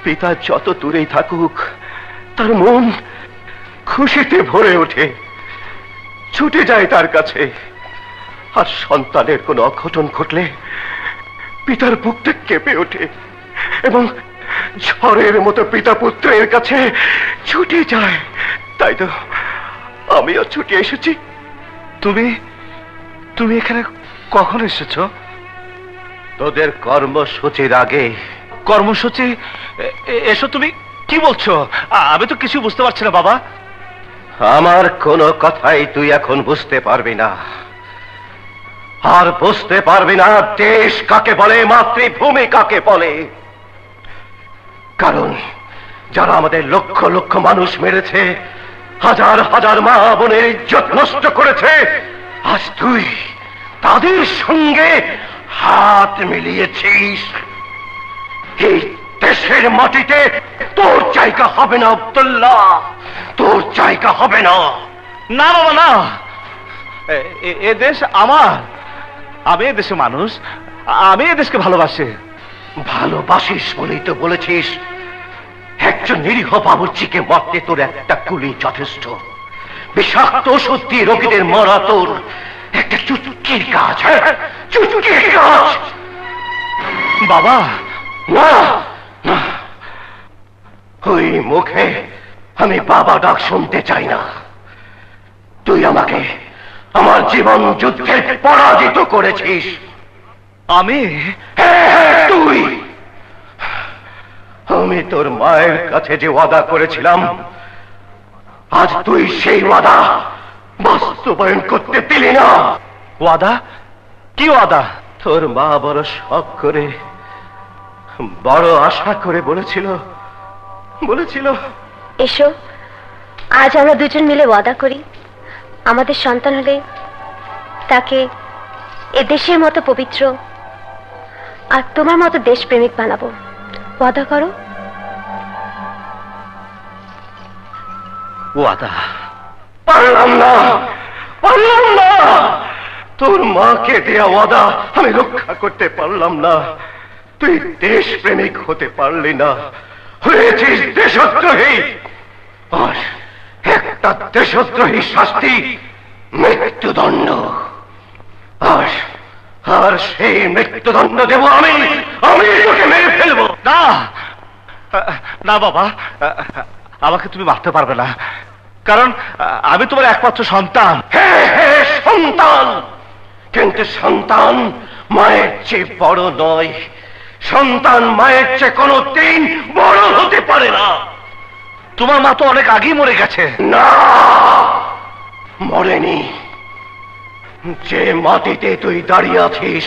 পিতা যত দূরেই থাকুক তার মন খুশিতে ভরে ওঠে, ছুটে যায় তার কাছে। আর সন্তানের কোনো অঘটন ঘটলে পিতার বুকটা কেঁপে ওঠে এবং ঝড়ের মতো পিতা পুত্রের কাছে ছুটে যায়। তাই তো আমিও ছুটে এসেছি। তুমি এখানে কখন এসেছো? তোদের কর্মসূচির আগে। কর্মসূচি? এসো, তুমি কি বলছো? আমি তো কিছু বুঝতে পারছি না বাবা। আমার কোনো কথাই তুই এখন বুঝতে পারবি না, আর বুঝতে পারবি না দেশ কাকে বলে, মাতৃভূমি কাকে বলে। কারণ যারা আমাদের লক্ষ লক্ষ মানুষ মেরেছে, হাজার হাজার মা বোনের ইজ্জত নষ্ট করেছে, আজ তুই তাদের সঙ্গে হাত মিলিয়েছিস। এই দেশের মাটিতে তোর জায়গা হবে না আব্দুল্লাহ, তোর জায়গা হবে না। না বাবা না, এ দেশ আমার, আমি এ দেশে মানুষ, আমি এ দেশকে ভালোবাসি। ভালোবাসিস বলেই তো বলেছিস। একজন নিরীহ বাবুর্চিকে মারতে তোর একটা গুলি যথেষ্ট। বিষাক্ত ওষুধ দিয়ে রোগীদের মারা তোর একটা চুটকির কাজ। চুটকির কাজ। বাবা, না না, ওই মুখে আমি বাবা ডাক শুনতে চাই না। তুই আমাকে আমার জীবন যুদ্ধে পরাজিত করেছিস। আমি? হ্যাঁ, তুই। আমি তোর মায়ের কাছে যে ওয়াদা করেছিলাম, আজ তুই সেই ওয়াদা বাস্তবায়ন করতে দিলি না। ওয়াদা? কি ওয়াদা? তোর মা বড় শখ করে, বড় আশা করে বলেছিল, এসো আজ আমরা দুজন মিলে ওয়াদা করি, আমাদের সন্তান হলে তাকে এ দেশের মতো পবিত্র আর তোমার মতো দেশপ্রেমিক বানাবো। ওয়াদা করো। ওয়াদা? পারলাম না, পারলাম না। তোর মাকে দেয়া ওয়াদা আমি রক্ষা করতে পারলাম না। তুই দেশপ্রেমিক হতে পারলি না, হয়েছিস দেশদ্রোহী। আর একটা দেশদ্রোহী শাস্তি মৃত্যুদণ্ড। আর সেই মৃত্যুদণ্ড দেব আমি। আমি তোকে মেরে ফেলবো। না না বাবা, আমাকে তুমি মারতে পারবে না, কারণ আমি তোমার একমাত্র সন্তান। হ্যাঁ হ্যাঁ, সন্তান। কিন্তু সন্তান মায়ের চেয়ে বড় নয়। সন্তান মায়ের চেয়ে কোনোদিন বড় হতে পারে না। তোমার মা তো অনেক আগেই মরে গেছে। না, মরেনি। যে মাটিতে তুই দাঁড়িয়ে আছিস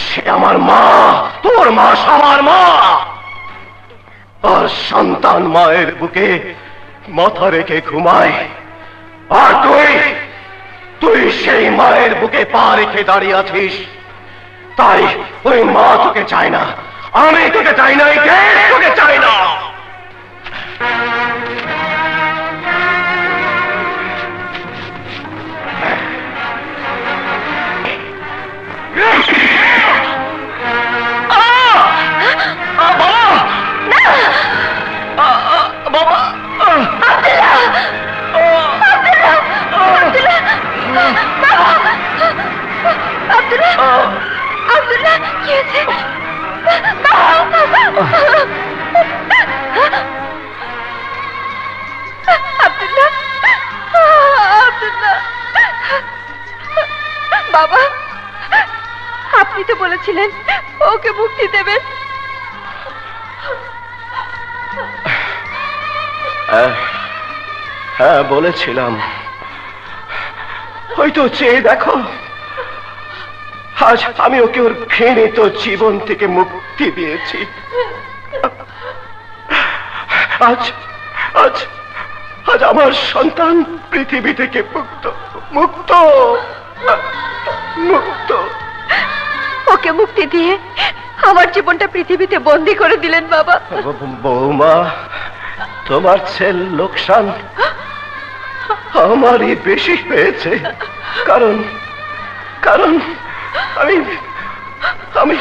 সে আমার মা, তোর মা সবার মা। আর সন্তান মায়ের বুকে মাথা রেখে ঘুমায়, আর তুই সেই মায়ের বুকে পা রেখে দাঁড়িয়ে আছিস। তাই ওই মা তোকে চায় না, আমি তোকে চাই না, এই দেশ তোকে চায় না। বাবা, আপনি তো বলেছিলেন ওকে মুক্তি দেবেন। হ্যাঁ বলেছিলাম। হয়তো চেয়ে দেখো, আজ আমি ওকে ওর ঘৃণিত জীবন থেকে মুক্তি দিয়েছি। আজ আজ আজ আমার সন্তান পৃথিবী থেকে মুক্ত, মুক্ত, মুক্ত। ওকে মুক্তি দিয়ে আমার জীবনটা পৃথিবীতে বন্দী করে দিলেন বাবা। বৌমা, তোমার ছেলে লোকসান আমারই বেশি হয়েছে, কারণ কারণ আমি আমি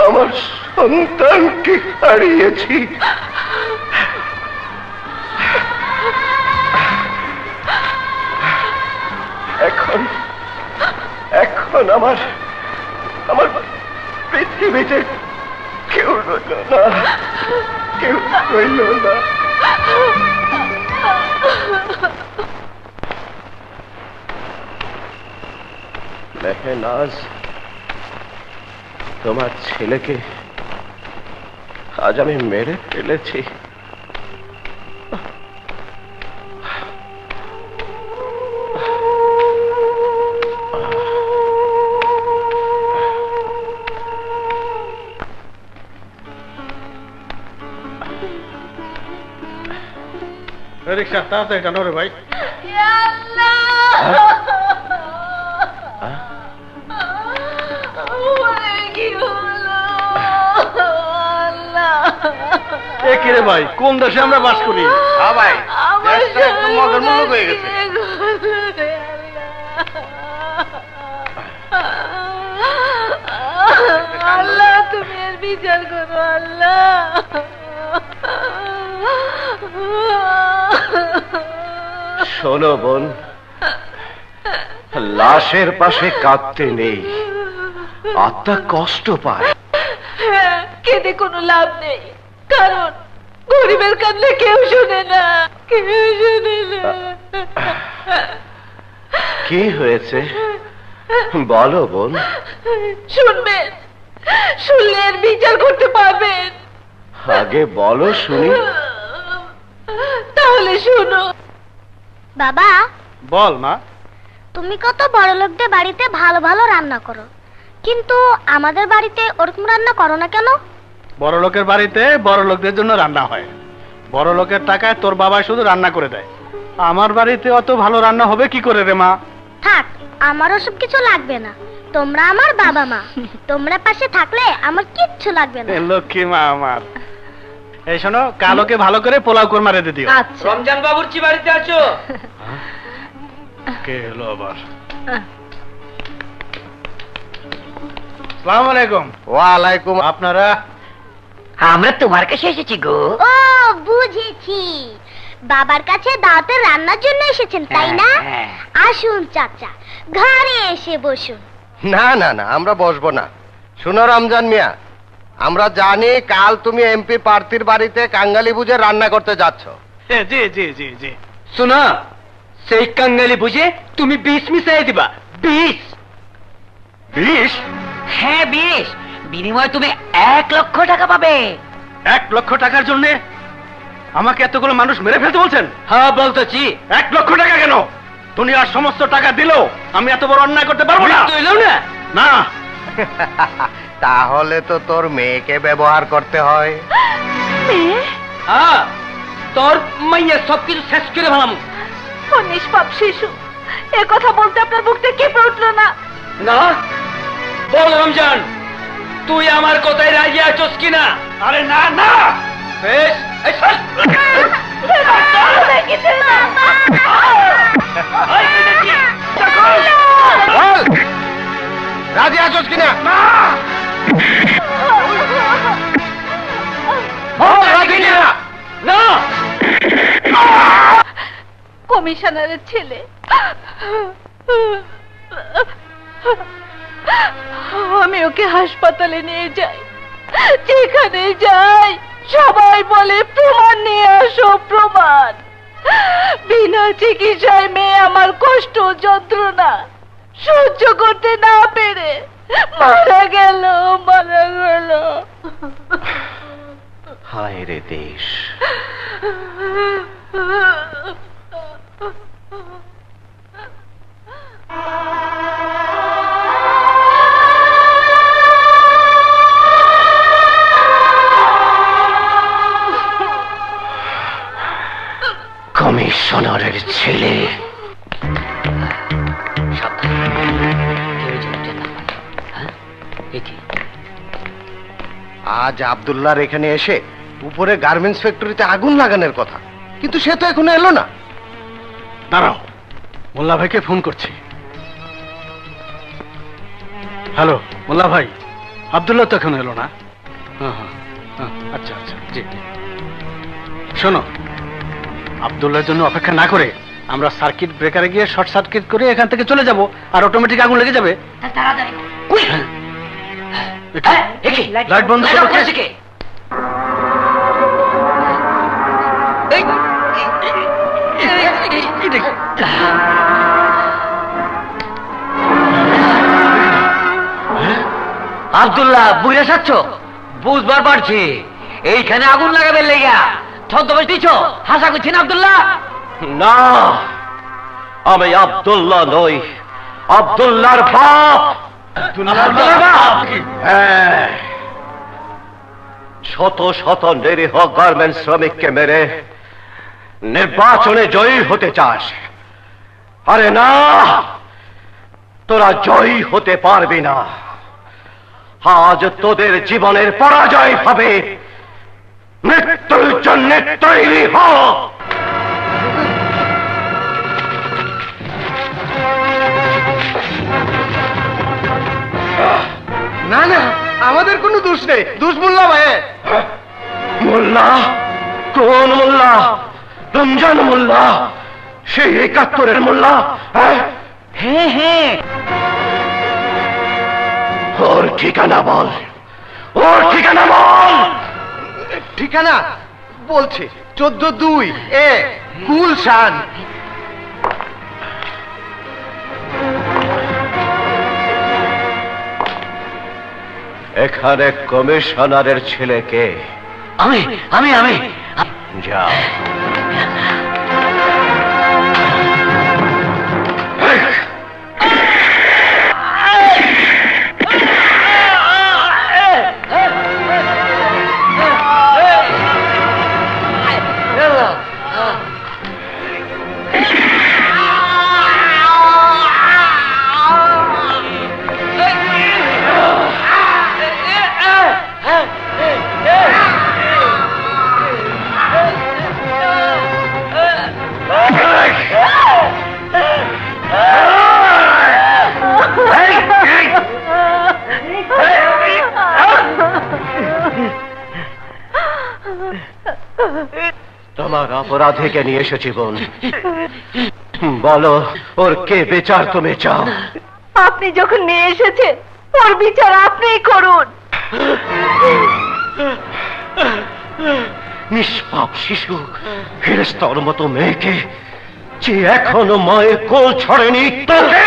আমার সন্তানকে হারিয়েছি। এখন এখন আমার আমার পৃথিবীতে কেউ রইল না, কেউ রইল না। মেহনাজ, তোমার ছেলেকে আজ আমি মেরে ফেলেছি। রিক্সা তাড়াতাড়ি টানো রে ভাই। রে ভাই, কোন দেশে আমরা বাস করি? ভাই, দেশটা একদম মগের মুলুক হয়ে গেছে। আল্লাহ, তুমি এর বিচার করো আল্লাহ। শোনো বোন, লাশের পাশে কাঁদতে নেই, আত্মা কষ্ট পায়। কেঁদে কোনো লাভ নেই, কারণ গরিবের কাঁদলে কেউ শোনে না, কেউ শোনে না। কি হয়েছে বলো বোন? শুনবেন, শুনলে এর বিচার করতে পারবেন। আগে বলো শুনি। তাহলে শুনো। বাবা, বল মা। তুমি কত বড় লোকদের বাড়িতে ভালো ভালো রান্না করো, কিন্তু আমাদের বাড়িতে ওরকম রান্না করো না কেন? বড় লোকের বাড়িতে বড় লোকদের জন্য রান্না হয়, বড় লোকের টাকায় তোর বাবা শুধু রান্না করে দেয়। আমার বাড়িতে অত ভালো রান্না হবে কি করে রে মা? থাক, আমার ওসব কিছু লাগবে না। তোমরা আমার বাবা মা, তোমরা পাশে থাকলে আমার কিচ্ছু লাগবে না। লক্ষ্মী মা আমার। এই শোনো, কালোকে ভালো করে পোলাও কোরমা রেঁধে দিও। রমজান বাবুর্চি বাড়িতে আছো? কে এলো আবার? আসসালামু আলাইকুম। ওয়ালাইকুম। আপনারা? আমরা তোমার কাছে এসেছি গো। ও বুঝেছি, বাবার কাছে দাওয়াতের রান্নার জন্য এসেছেন তাই না? আসুন চাচা, ঘরে এসে বসুন। না না না, আমরা বসবো না। শুনো রমজান মিয়া, আমরা জানি কাল তুমি এমপি প্রার্থীর বাড়িতে কাঙ্গালি বুঝে রান্না করতে যাচ্ছ। জি জি জি জি। শোনা, সেই কাঙ্গালি বুঝে তুমি 20 মিশাই দিবা। 20? 20? হ্যাঁ 20। বিনিময়ে তুমি 1 লক্ষ টাকা পাবে। 1 লক্ষ টাকার জন্য আমাকে এতগুলো মানুষ মেরে ফেলতে বলছেন? হ্যাঁ বলতেছি। 1 লক্ষ টাকা কেন? দুনিয়ার সমস্ত টাকা দিলেও আমি এত বড় অন্যায় করতে পারবো না। না। তাহলে তো তোর মেয়েকে ব্যবহার করতে হয়। হ্যাঁ, তোর মাইয়া সবকিছু শেষ করে ভালাম। ও নিষ্পাপ শিশু, এ কথা বলতে আপনার মুখতে কেঁপে উঠলো না? না, বল রমজান, তুই আমার কথায় রাজি আছোস কিনা? আরে না না। বেশ, এই শোন। বল, রাজি আছোস কিনা? বল, রাজি কিনা? না। কমিশনারের ছেলে, আমি ওকে হাসপাতালে নিয়ে যাই, যেখানে যাই সবাই বলে প্রমাণ নিয়ে আসো, প্রমাণ। বিনা চিকিৎসায় মেয়ে আমার কষ্ট যন্ত্রণা সহ্য করতে না পেরে মারা গেল, মারা গেল। হায় রে দেশ। কমিশনারের ছেলে। আজ আব্দুল্লাহর এখানে এসে উপরে গার্মেন্টস ফ্যাক্টরিতে আগুন লাগানোর কথা, কিন্তু সে তো এখনো এলো না। দাঁড়াও, মোল্লা ভাইকে ফোন করছি। হ্যালো মোল্লা ভাই, আব্দুল্লাহ তো এখনো এলো না? হ্যাঁ হ্যাঁ হ্যাঁ, আচ্ছা আচ্ছা, জি জি। শোনো, আব্দুল্লাহর জন্য অপেক্ষা না করে আমরা সার্কিট ব্রেকারে গিয়ে শর্ট সার্কিট করে এখান থেকে চলে যাব, আর অটোমেটিক আগুন লেগে যাবে। তাড়াতাড়ি লাইট বন্ধ করো। আব্দুল্লাহ বুঝে যাচ্ছ? বুঝবার পারছি, এইখানে আগুন লাগাবেন লেগা ছদ্মবেশ দিচ্ছ, হাসা করছেন আব্দুল্লাহ? না, আমি আব্দুল্লাহ নই, আব্দুল্লাহর বাপ। হ্যাঁ, শত শত নিরীহ গার্মেন্টস শ্রমিককে মেরে নির্বাচনে জয়ী হতে চাস? আরে না, তোরা জয়ী হতে পারবি না। আজ তোদের জীবনের পরাজয় হবে। মৃত্যুর জন্য তৈরি হ। না না, আমাদের কোনো দোষ নেই, দোষ মোল্লা ভাই। মোল্লা? কোন মোল্লা? রমজান মোল্লা, সেই ৭১-এর মোল্লা? হ্যাঁ হ্যাঁ। ওর ঠিকানা বল, ওর ঠিকানা বল। ঠিকানা বলছে 14-2 এ গুলশান। এখানে কমিশনারের ছেলেকে আমি আমি আমি যাও। তোমার অপরাধীকে নিয়ে এসেছি বোন। বলো ওর কে বিচার তুমি চাও? আপনি যখন নিয়ে এসেছেন ওর বিচার আপনিই করুন। নিষ্পাপ শিশু ফেরেশতার মতো মেয়েকে যে এখনো মায়ের কোল ছড়েনি তোকে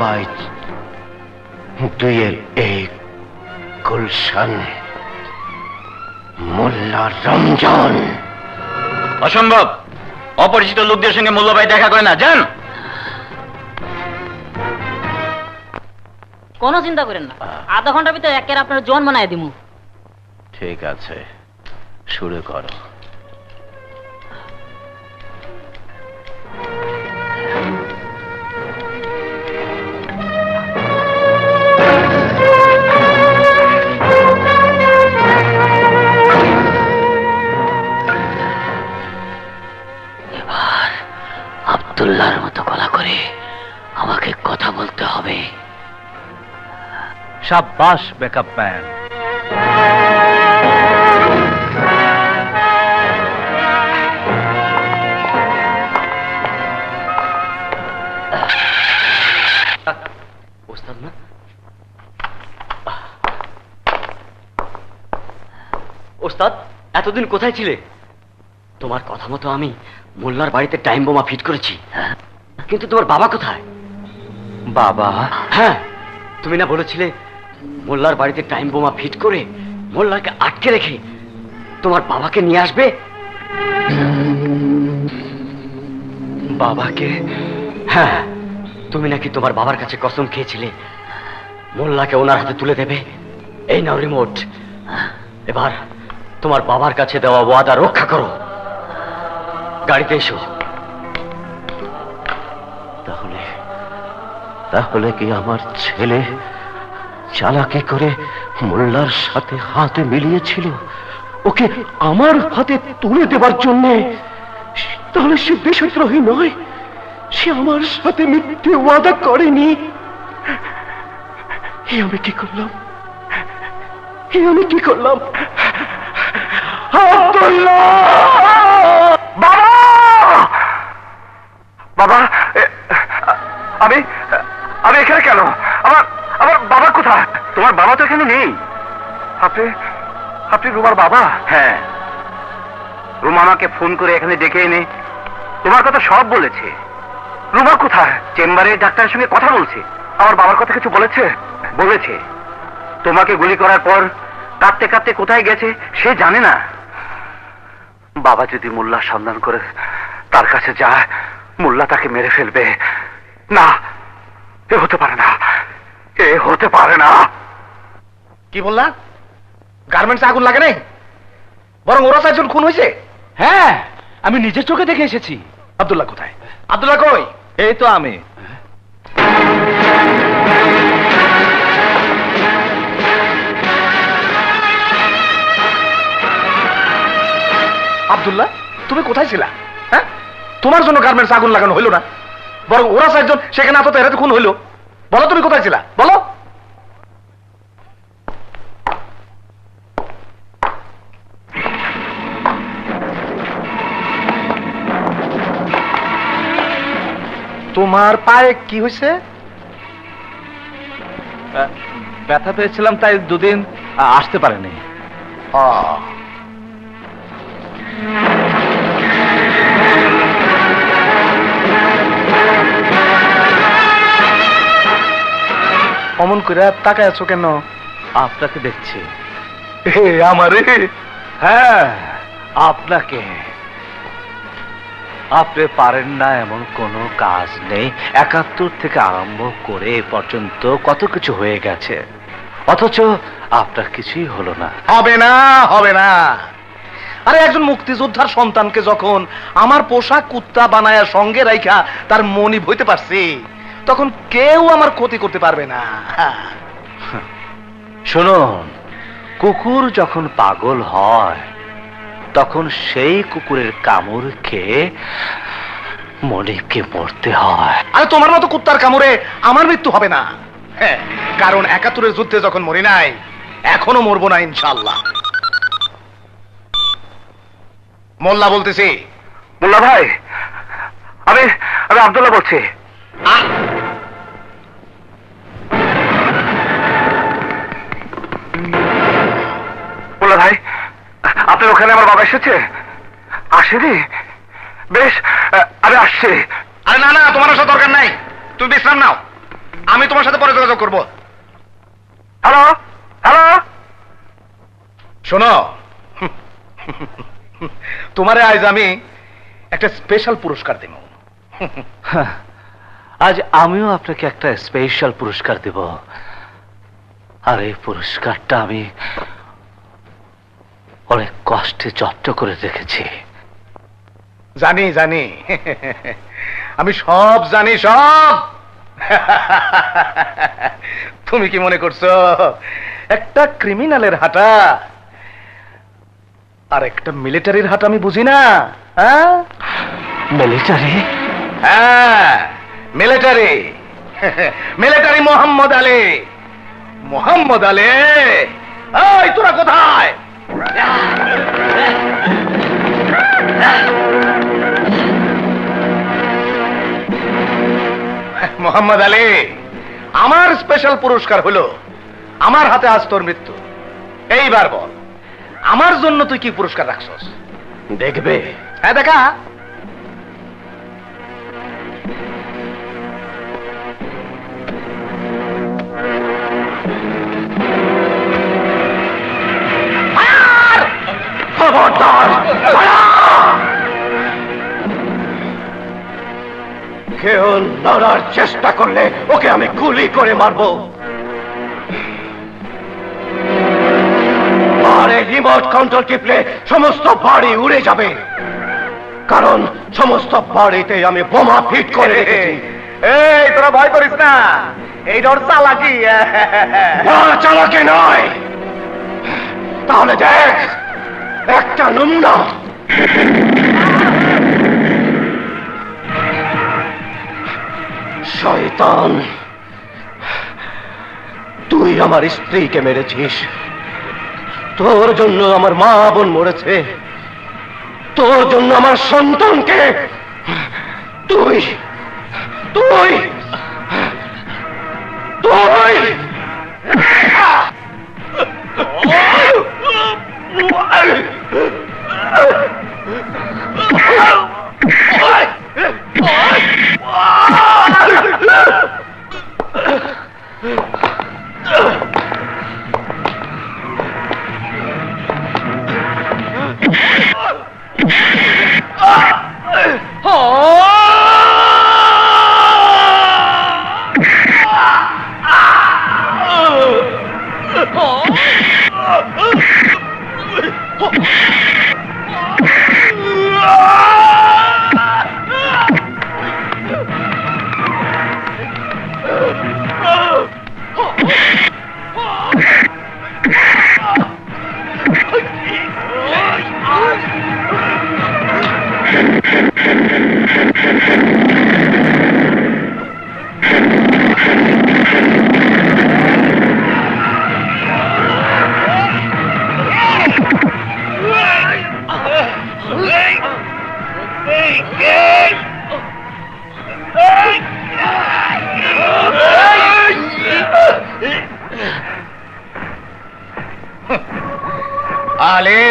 বাইচ 2 এই গুলশান মোল্লা রমজান। অসম্ভব, অপরিচিত লোকদের সঙ্গে মোল্লা ভাই দেখা করে না, যান। কোনো চিন্তা করেন না, আধা ঘন্টার ভিতরে একের আপনার জন বানায় দিমু। ঠিক আছে, শুরু করো। আব্দুল্লাহর মতো গলা করে আমাকে কথা বলতে হবে। শাবাশ ব্যাকআপ ম্যান। ওস্তাদ না? ওস্তাদ, এতদিন কোথায় ছিলে? তোমার কথা মতো আমি মোল্লার বাড়িতে টাইম বোমা ফিট করেছি, কিন্তু তোমার বাবা কোথায়? বাবা? হ্যাঁ, তুমি না বলেছিলে মোল্লার বাড়িতে টাইম বোমা ফিট করে মোল্লাকে আটকে রেখে তোমার বাবাকে নিয়ে আসবে। বাবাকে? হ্যাঁ, তুমি নাকি তোমার বাবার কাছে কসম খেয়েছিলে মোল্লাকে ওনার হাতে তুলে দেবে। এই নাও রিমোট, এবার তোমার বাবার কাছে দেওয়া ওয়াদা রক্ষা করো। গাড়িতে এসো। তাহলে তাহলে কি আমার ছেলে চালাকি করে মোল্লার সাথে হাতে মিলিয়েছিল ওকে আমার হাতে তুলে দেবার জন্য? তাহলে সে দেশদ্রোহী নয়, সে আমার সাথে মিথ্যে ওয়াদা করেনি। আমি কি করলাম? আমি কি করলাম? আব্দুল্লাহ! বাবা! বাবা, আমি এখানে কেন? আমার বাবা কোথায়? তোমার বাবা তো এখানে নেই। আপনি রুমার বাবা? হ্যাঁ, রুমা আমাকে ফোন করে এখানে ডেকে এনে তোমার কথা সব বলেছে। রুমা কোথায়? চেম্বারে ডাক্তারের সঙ্গে কথা বলছে। আমার বাবার কথা কিছু বলেছে? বলেছে তোমাকে গুলি করার পর কাঁদতে কাঁদতে কোথায় গেছে সে জানে না। বাবা যদি মোল্লার সন্ধান করে তার কাছে যায়, মোল্লা তাকে মেরে ফেলবে। না, এ হতে পারে না, এ হতে পারে না। কি বললা? গার্মেন্টসে আগুন লাগে নাই, বরং ওরা 4 জন খুন হয়েছে। হ্যাঁ, আমি নিজের চোখে দেখে এসেছি। আব্দুল্লাহ কোথায়? আব্দুল্লাহ কই? এই তো আমি। আব্দুল্লাহ, তুমি কোথায় ছিলা? হ্যাঁ, তোমার জন্য গার্মেন্টস আগুন লাগানো হইল না, বরং ওরা 4 জন সেখানে আতত এরাতে খুন হইল। বলো তুমি কোথায় ছিলা, বলো। তোমার পায়ে কি হয়েছে? ব্যথা পেয়েছিলাম, তাই দুদিন আসতে পারেনি। অমন করে তাকায় আছো কেন? আপনাকে দেখছি। আমারে? হ্যাঁ, আপনাকে। আপনি পারেন না এমন কোনো কাজ নেই। 71 থেকে আরম্ভ করে এ পর্যন্ত কত কিছু হয়ে গেছে, অথচ আপনার কিছুই হলো না। হবে না, হবে না। আরে একজন মুক্তিযোদ্ধার সন্তানকে যখন আমার পোশাক কুত্তা বানায়া সঙ্গে রাইখা তার মনি বইতে পারছি, তখন কেউ আমার ক্ষতি করতে পারবে না। শুনুন, কুকুর যখন পাগল হয় তখন সেই কুকুরের কামড় খেয়ে মনিকে মরতে হয়। আরে তোমার মতো কুত্তার কামড়ে আমার মৃত্যু হবে না। হ্যাঁ, কারণ 71-এর যুদ্ধে যখন মরি নাই, এখনো মরবো না ইনশাআল্লাহ। মোল্লা বলতেছি। মোল্লা ভাই, আমি আব্দুল্লাহ বলছি। মোল্লা ভাই, আপনার ওখানে আমার বাবা এসেছে? আসেনি? বেশ, আমি আসছি। আরে না না, তোমার আসার দরকার নাই, তুমি বিশ্রাম নাও, আমি তোমার সাথে পরে যোগাযোগ করবো। হ্যালো হ্যালো, শোনো, তোমারে আজ আমি একটা স্পেশাল পুরস্কার দেব। আজ আমিও আপনাকে একটা স্পেশাল পুরস্কার দেব, আর এই পুরস্কারটা আমি অনেক কষ্টে জব্দ করে রেখেছি। জানি জানি, আমি সব জানি, সব। তুমি কি মনে করছো একটা ক্রিমিনালের হাঁটা আর একটা মিলিটারির হাঁটা আমি বুঝি না? হ্যাঁ, মিলিটারি? হ্যাঁ, মিলিটারি। মিলিটারি মোহাম্মদ আলী। মোহাম্মদ আলী, এই তোরা কোথায়? মোহাম্মদ আলী, আমার স্পেশাল পুরস্কার হলো আমার হাতে আজ তোর মৃত্যু। এইবার বল, আমার জন্য তুই কি পুরস্কার রাখছস? দেখবে? হ্যাঁ, দেখা। খবরদার! কেউ লড়ার চেষ্টা করলে ওকে আমি গুলি করে মারবো। আর এই রিমোট কন্ট্রোল টিপলে সমস্ত বাড়ি উড়ে যাবে, কারণ সমস্ত বাড়িতে আমি বোমা ফিট করে রেখেছি। এই তোরা ভয় করিস না, এই ডর চালাকি। চালাকি নয়। তাহলে দেখ একটা নমুনা। শয়তান, তুই আমার স্ত্রীকে মেরেছিস, তোর জন্য আমার মা বোন মরেছে, তোর জন্য আমার সন্তানকে তুই তুই তুই আলে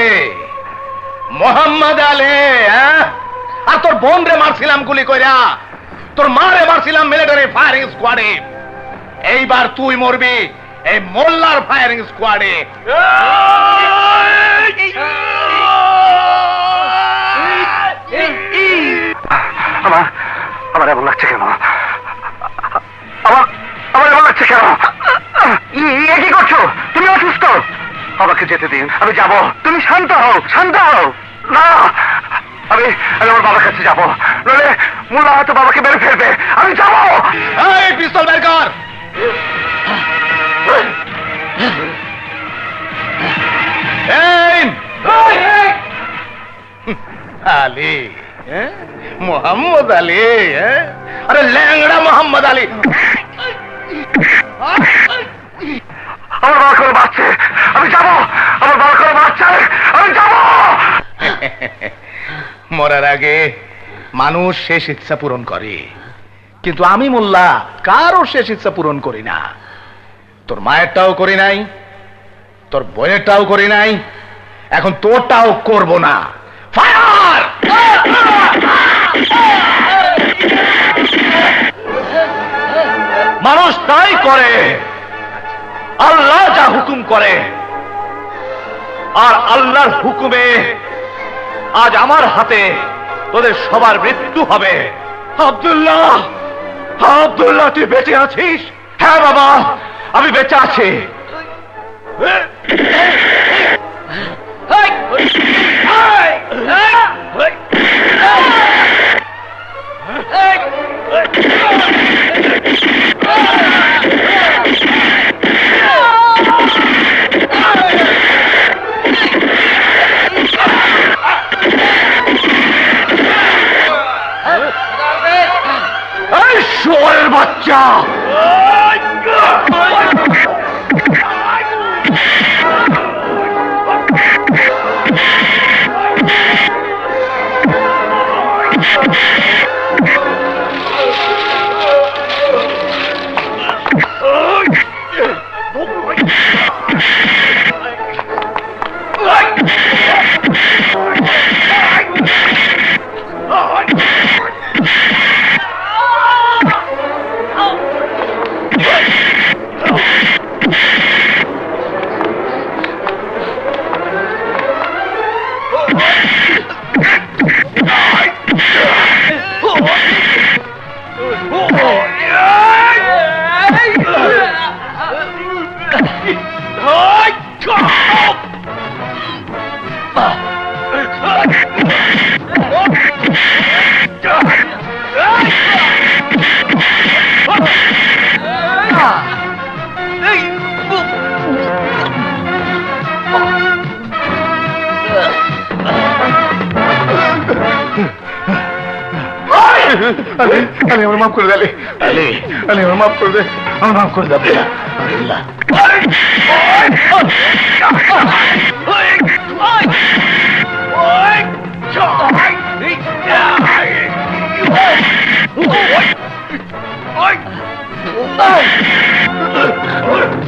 মোহাম্মদ আলে, হ্যাঁ? আর তোর বোন রে মারছিলাম গুলি কইরা, তোর মা রে মারছিলাম মিলিটারি ফায়ারিং স্কোয়াডে, এইবার তুই মরবি এই মোল্লার ফায়ারিং স্কোয়াডে। আমার এমন লাগছে কেন? আমার এমন লাগছে কেন? কি করছো? তুমি অসুস্থ, আমাকে যেতে দিন, আমি যাব। তুমি শান্ত হও, শান্ত হও। না, আমি আমার বাবার কাছে যাব, নইলে মুল্লা হয়তো বাবাকে মেরে ফেলবে। আমি যাব। এই পিস্তল বের কর। আলী, মোহাম্মদ আলী, আরে ল্যাংড়া মোহাম্মদ আলী। আমার বাবা করে মারছে, আমি যাব। আমার বাবা করে মারছে, আমি যাব। মরার আগে মানুষ শেষ ইচ্ছা পূরণ করে, কিন্তু আমি মোল্লা কারো শেষ ইচ্ছা পূরণ করি না। তোর মায়েরটাও করি নাই, তোর বোনেরটাও করি নাই, এখন তোরটাও করব না। ফায়ার! মানুষ তাই করে আল্লাহ যা হুকুম করে, আর আল্লাহর হুকুমে আজ আমার হাতে তোদের সবার মৃত্যু হবে। আব্দুল্লাহ, আব্দুল্লাহ, তুই বেঁচে আছিস? হ্যাঁ বাবা, আমি বেঁচে আছি। শুয়োরের বাচ্চা! আলী, আমার মাফ করে দে। আলী, আলী, আলী, আমার মাফ করে দে, আমার মাফ করে দে। আল্লাহ,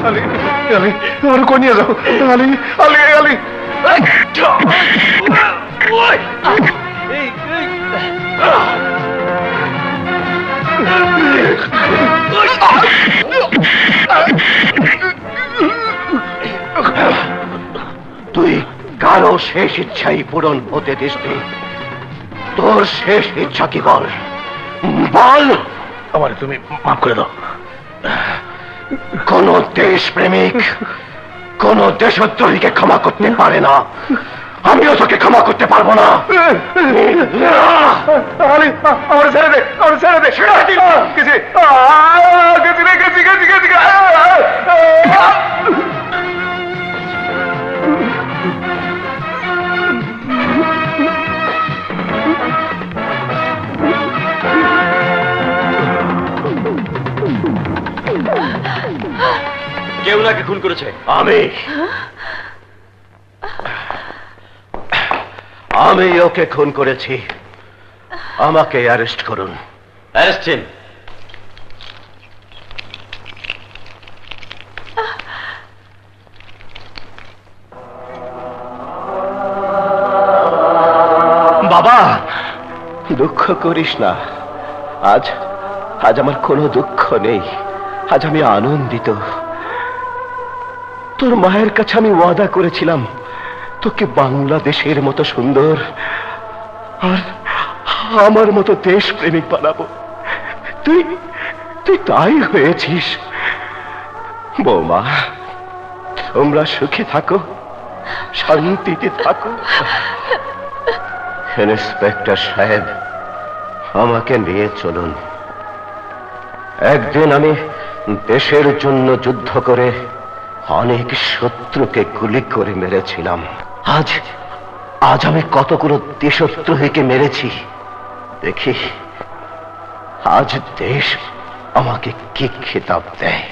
আলী, আলী, আমার কোন নিয়ে যাও? আলী, আলী, আলী, তুই কারো শেষ ইচ্ছাই পূরণ হতে দিসনি। তোর শেষ ইচ্ছা কি বল, বল। আমার তুমি মাফ করে দাও। কোন দেশ প্রেমিক কোন দেশদ্রোহীকে ক্ষমা করতে পারে না, আমিও তোকে ক্ষমা করতে পারবো না। আমার ছেড়ে দে, আমার ছেড়ে দে। গেছি, গেছি, গেছি, গেছি, গেছি। কে ওনাকে খুন করেছে? আমি ওকে খুন করেছি, আমাকে অ্যারেস্ট করুন। অ্যারেস্ট করিস না। আজ আজ আমার কোনো দুঃখ নেই, আজ আমি আনন্দিত। তোর মায়ের কাছে আমি ওয়াদা করেছিলাম তোকে বাংলাদেশের মতো সুন্দর আর আমার মতো দেশপ্রেমিক বানাবো। তুই তুই তাই হয়েছিস। বৌমা, তোমরা সুখে থাকো, শান্তিতে থাকো। ইন্সপেক্টর সাহেব, আমাকে নিয়ে চলুন। একদিন আমি দেশের জন্য যুদ্ধ করে অনেক শত্রুকে গুলি করে মেরেছিলাম। আজ আজ আমি কতগুলো দেশদ্রোহীকে মেরেছি। দেখি আজ দেশ আমাকে কি খেতাব দেয়।